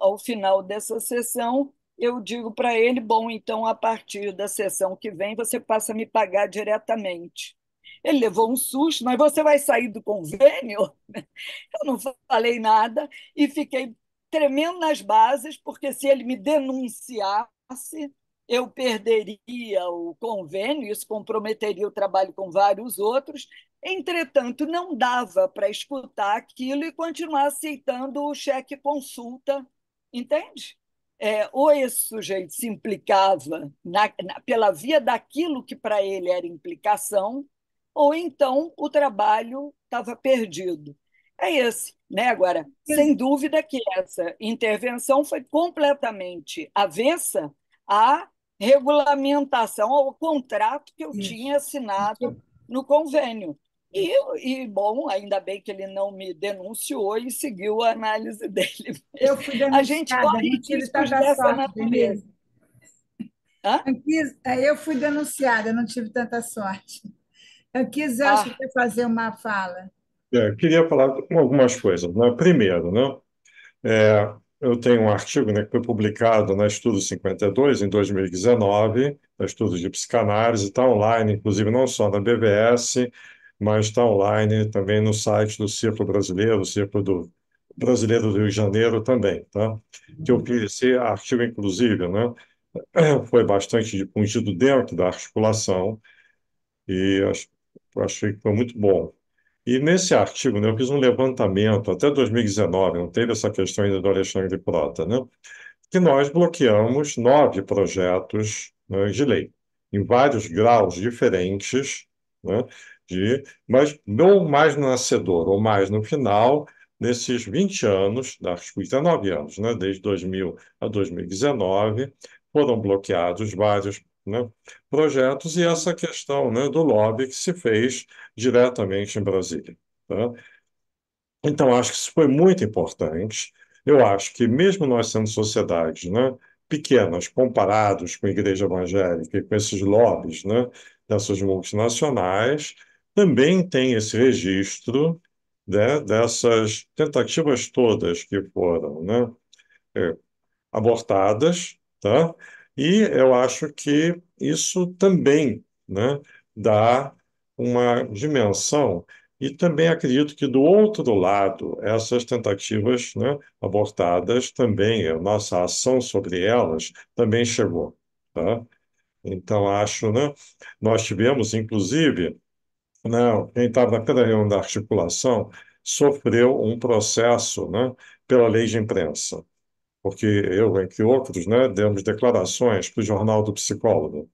ao final dessa sessão, eu digo para ele: bom, então a partir da sessão que vem, você passa a me pagar diretamente. Ele levou um susto, mas você vai sair do convênio? Eu não falei nada e fiquei tremendo nas bases, porque se ele me denunciasse, eu perderia o convênio, isso comprometeria o trabalho com vários outros. Entretanto, não dava para escutar aquilo e continuar aceitando o cheque consulta, entende? Ou esse sujeito se implicava pela via daquilo que para ele era implicação, ou então o trabalho estava perdido. É esse, né? Agora, sem dúvida que essa intervenção foi completamente avessa à regulamentação, ao contrato que eu tinha assinado no convênio. Bom, ainda bem que ele não me denunciou e seguiu a análise dele. Eu fui A gente denunciada, corre não tive riscos tanta dessa sorte, natureza. Denise. Hã? Eu fui denunciada, não tive tanta sorte. Anquises, acho que Ah, quer fazer uma fala. Queria falar algumas coisas, né? Primeiro, né? Eu tenho um artigo, né, que foi publicado na Estudo 52, em 2019, na Estudos de Psicanálise, está online, inclusive não só na BVS, mas está online também no site do Círculo Brasileiro, o Círculo Brasileiro do Rio de Janeiro também, tá? Que eu fiz esse artigo, inclusive, né, foi bastante difundido dentro da articulação e achei que foi muito bom. E nesse artigo, né, eu fiz um levantamento até 2019, não teve essa questão ainda do Alexandre Frota, né, que nós bloqueamos 9 projetos, né, de lei, em vários graus diferentes, né, mas ou mais no nascedor ou mais no final, nesses 20 anos, acho que 19 anos, né, desde 2000 a 2019, foram bloqueados vários, né, projetos e essa questão, né, do lobby que se fez diretamente em Brasília. Tá? Então, acho que isso foi muito importante. Eu acho que, mesmo nós sendo sociedades, né, pequenas, comparados com a Igreja Evangélica e com esses lobbies, né, dessas multinacionais, também tem esse registro, né, dessas tentativas todas que foram, né, é, abortadas, tá? E eu acho que isso também, né, dá uma dimensão. E também acredito que, do outro lado, essas tentativas, né, abortadas também, a nossa ação sobre elas também chegou, tá? Então, acho, né, nós tivemos, inclusive, né, quem estava naquela reunião da articulação sofreu um processo, né, pela lei de imprensa porque eu, entre outros, né, demos declarações para o Jornal do Psicólogo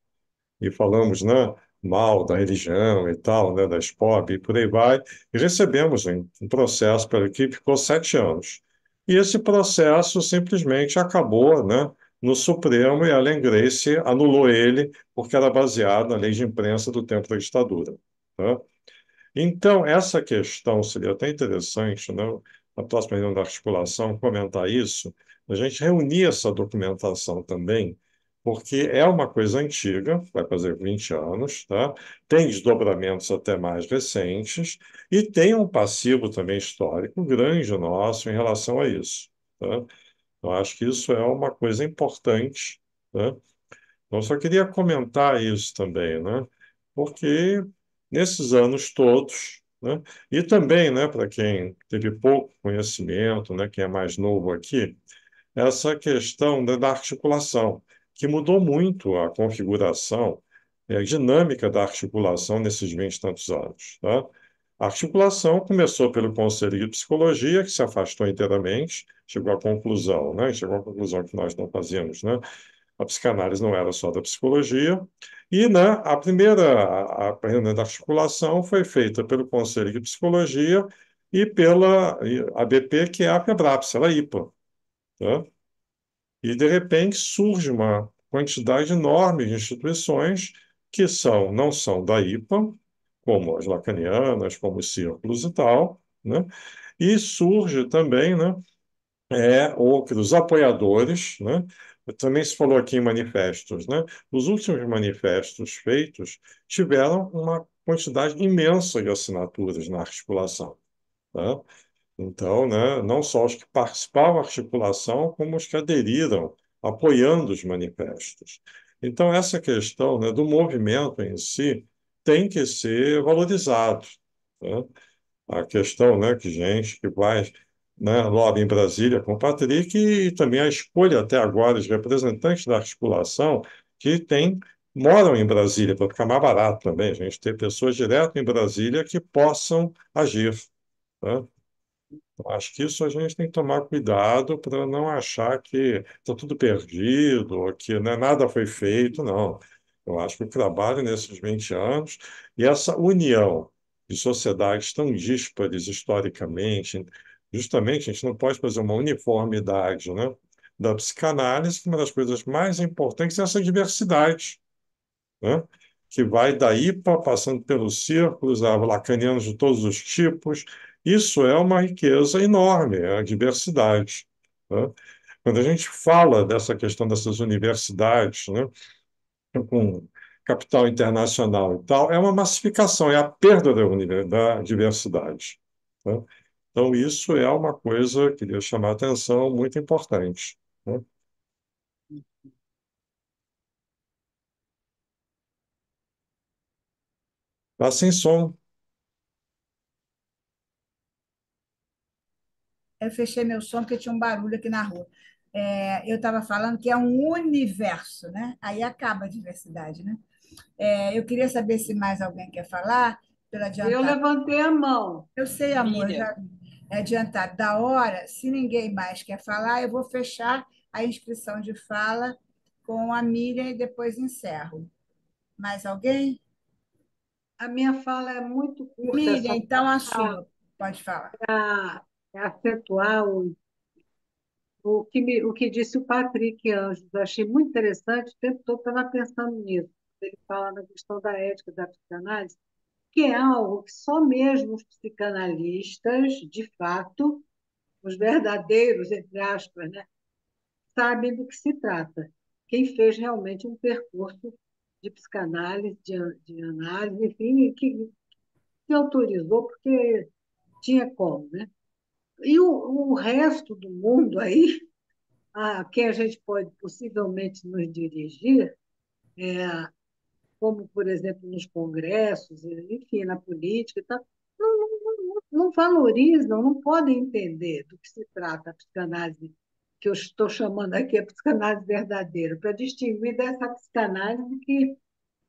e falamos, né, mal da religião e tal, né, da SPOB e por aí vai, e recebemos um processo pela equipe, ficou 7 anos. E esse processo simplesmente acabou, né, no Supremo e a Ellen Grace anulou ele porque era baseado na lei de imprensa do tempo da ditadura. Tá? Então, essa questão seria até interessante, né, na próxima reunião da articulação, comentar isso, a gente reunir essa documentação também, porque é uma coisa antiga, vai fazer 20 anos, tá? Tem desdobramentos até mais recentes e tem um passivo também histórico grande nosso em relação a isso, tá? Eu acho que isso é uma coisa importante, né? Então, só queria comentar isso também, né? Porque nesses anos todos, né? E também, né, para quem teve pouco conhecimento, né, quem é mais novo aqui, essa questão da articulação, que mudou muito a configuração, a dinâmica da articulação nesses 20 e tantos anos, tá? A articulação começou pelo Conselho de Psicologia, que se afastou inteiramente, chegou à conclusão, né? Chegou à conclusão que nós não fazíamos, né? A psicanálise não era só da psicologia. E, né, a primeira da articulação foi feita pelo Conselho de Psicologia e pela ABP, que é a FEBRAPS, ela é IPA, tá? E, de repente, surge uma quantidade enorme de instituições que não são da IPA, como as lacanianas, como os círculos e tal, né? E surge também, né, outros apoiadores, né? Também se falou aqui em manifestos, né? Os últimos manifestos feitos tiveram uma quantidade imensa de assinaturas na articulação, tá? Então, né, não só os que participavam da articulação, como os que aderiram, apoiando os manifestos. Então, essa questão, né, do movimento em si tem que ser valorizado, né? A questão, né, que gente que vai, né, logo em Brasília com o Patrick e também a escolha até agora de representantes da articulação que moram em Brasília, para ficar mais barato também, a gente ter pessoas direto em Brasília que possam agir, né? Acho que isso a gente tem que tomar cuidado para não achar que está tudo perdido, ou que, né, nada foi feito, não. Eu acho que o trabalho nesses 20 anos e essa união de sociedades tão díspares historicamente, justamente a gente não pode fazer uma uniformidade, né, da psicanálise, que uma das coisas mais importantes é essa diversidade, né? Que vai da IPA, passando pelos círculos, a lacanianos de todos os tipos. Isso é uma riqueza enorme, é a diversidade, né? Quando a gente fala dessa questão dessas universidades, né, com capital internacional e tal, é uma massificação, é a perda da diversidade, né? Então, isso é uma coisa, queria chamar a atenção, muito importante, né? Tá sem som. Eu fechei meu som porque tinha um barulho aqui na rua. Eu estava falando que é um universo, né? Aí acaba a diversidade, né? Eu queria saber se mais alguém quer falar, pelo Eu adiantado. levantei a mão. Eu sei, amor, Miriam. já é adiantado da hora. Se ninguém mais quer falar, eu vou fechar a inscrição de fala com a Miriam e depois encerro. Mais alguém? A minha fala é muito curta, Miriam, só então a sua. Pode falar. para acentuar o que disse o Patrick Anjos. Eu achei muito interessante, o tempo todo estava pensando nisso. Ele fala na questão da ética da psicanálise, que é algo que só mesmo os psicanalistas, de fato, os verdadeiros, entre aspas, né, sabem do que se trata. Quem fez realmente um percurso de psicanálise, de análise, enfim, que se autorizou porque tinha como, né? E o resto do mundo aí, a quem a gente pode possivelmente nos dirigir, como, por exemplo, nos congressos, enfim, na política e tal, não valorizam, não podem entender do que se trata a psicanálise, que eu estou chamando aqui a psicanálise verdadeira, para distinguir dessa psicanálise que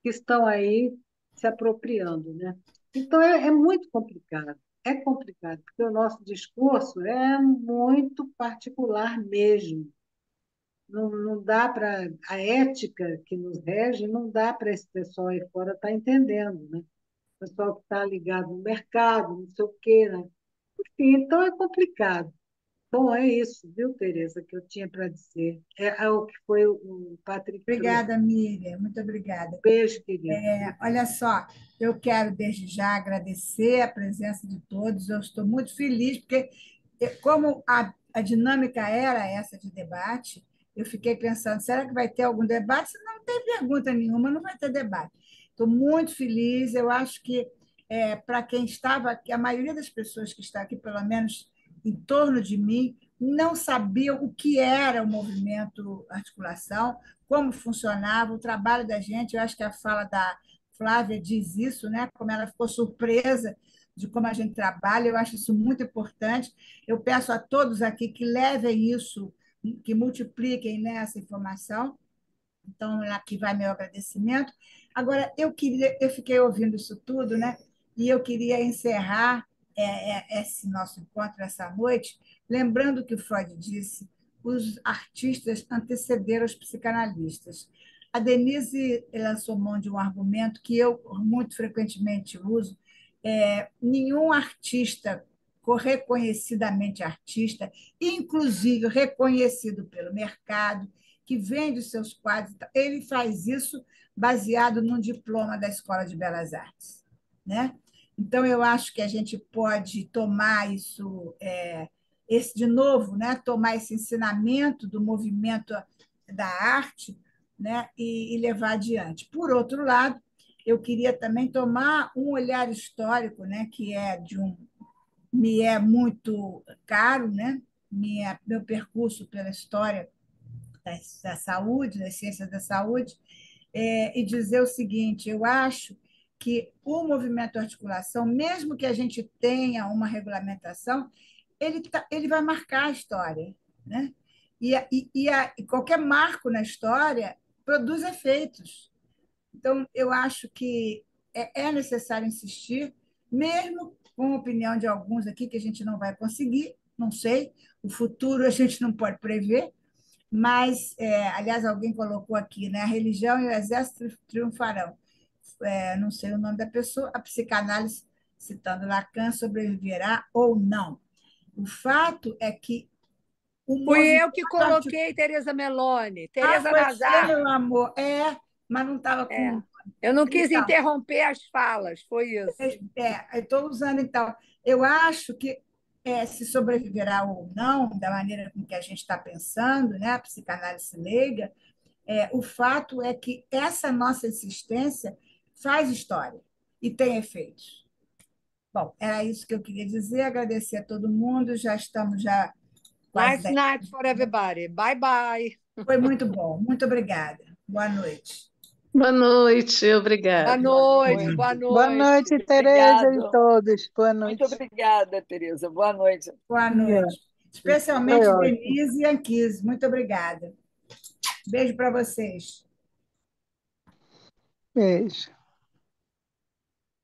estão aí se apropriando, né? Então, é muito complicado. É complicado, porque o nosso discurso é muito particular mesmo. Não dá para. A ética que nos rege não dá para esse pessoal aí fora estar entendendo, né? O pessoal que está ligado no mercado, não sei o quê, né? Enfim, então é complicado. Bom, é isso, viu, Tereza, que eu tinha para dizer. É o que foi o Patrick trouxe. Obrigada, Miriam. Muito obrigada. Beijo, querido. Olha só, eu quero desde já agradecer a presença de todos. Eu estou muito feliz, porque, como a dinâmica era essa de debate, eu fiquei pensando, será que vai ter algum debate? Se não tem pergunta nenhuma, não vai ter debate. Estou muito feliz, eu acho que para quem estava aqui, a maioria das pessoas que está aqui, pelo menos em torno de mim, não sabiam o que era o movimento articulação, como funcionava, o trabalho da gente. Eu acho que a fala da Flávia diz isso, né? Como ela ficou surpresa de como a gente trabalha, eu acho isso muito importante. Eu peço a todos aqui que levem isso, que multipliquem, né, essa informação. Então, aqui vai meu agradecimento. Agora, eu fiquei ouvindo isso tudo, né? E eu queria encerrar esse nosso encontro essa noite, lembrando que o Freud disse: os artistas antecederam os psicanalistas. A Denise lançou mão de um argumento que eu muito frequentemente uso: nenhum artista reconhecidamente artista, inclusive reconhecido pelo mercado, que vende os seus quadros, ele faz isso baseado num diploma da Escola de Belas Artes, né? Então, eu acho que a gente pode tomar isso, de novo, né? Tomar esse ensinamento do movimento da arte, né? E levar adiante. Por outro lado, eu queria também tomar um olhar histórico, né? Que me é muito caro, né? Meu percurso pela história da saúde, das ciências da saúde, e dizer o seguinte: eu acho que o movimento articulação, mesmo que a gente tenha uma regulamentação, ele vai marcar a história, né? E qualquer marco na história produz efeitos. Então, eu acho que é necessário insistir, mesmo com a opinião de alguns aqui, que a gente não vai conseguir, não sei, o futuro a gente não pode prever, mas, aliás, alguém colocou aqui, né? A religião e o exército triunfarão. Não sei o nome da pessoa, a psicanálise, citando Lacan, sobreviverá ou não. O fato é que o Fui movimento eu que coloquei Tereza Meloni, Ah, Tereza foi você, Nazar. meu amor. Mas não estava com. Eu não quis Então, interromper as falas, foi isso. eu estou usando, então. Eu acho que se sobreviverá ou não, da maneira com que a gente está pensando, né, a psicanálise leiga, o fato é que essa nossa existência faz história e tem efeitos. Bom, era isso que eu queria dizer, agradecer a todo mundo, já estamos quase Nice 10. night for everybody. Bye, bye. Foi muito bom, muito obrigada. Boa noite. Boa noite, Boa obrigada. noite, boa Boa noite. noite, Tereza e obrigado. todos. Boa Muito noite. obrigada, Tereza. Boa noite. Boa noite. Foi Especialmente ótimo. Denise e Anquise. Muito obrigada. Beijo para vocês. Beijo.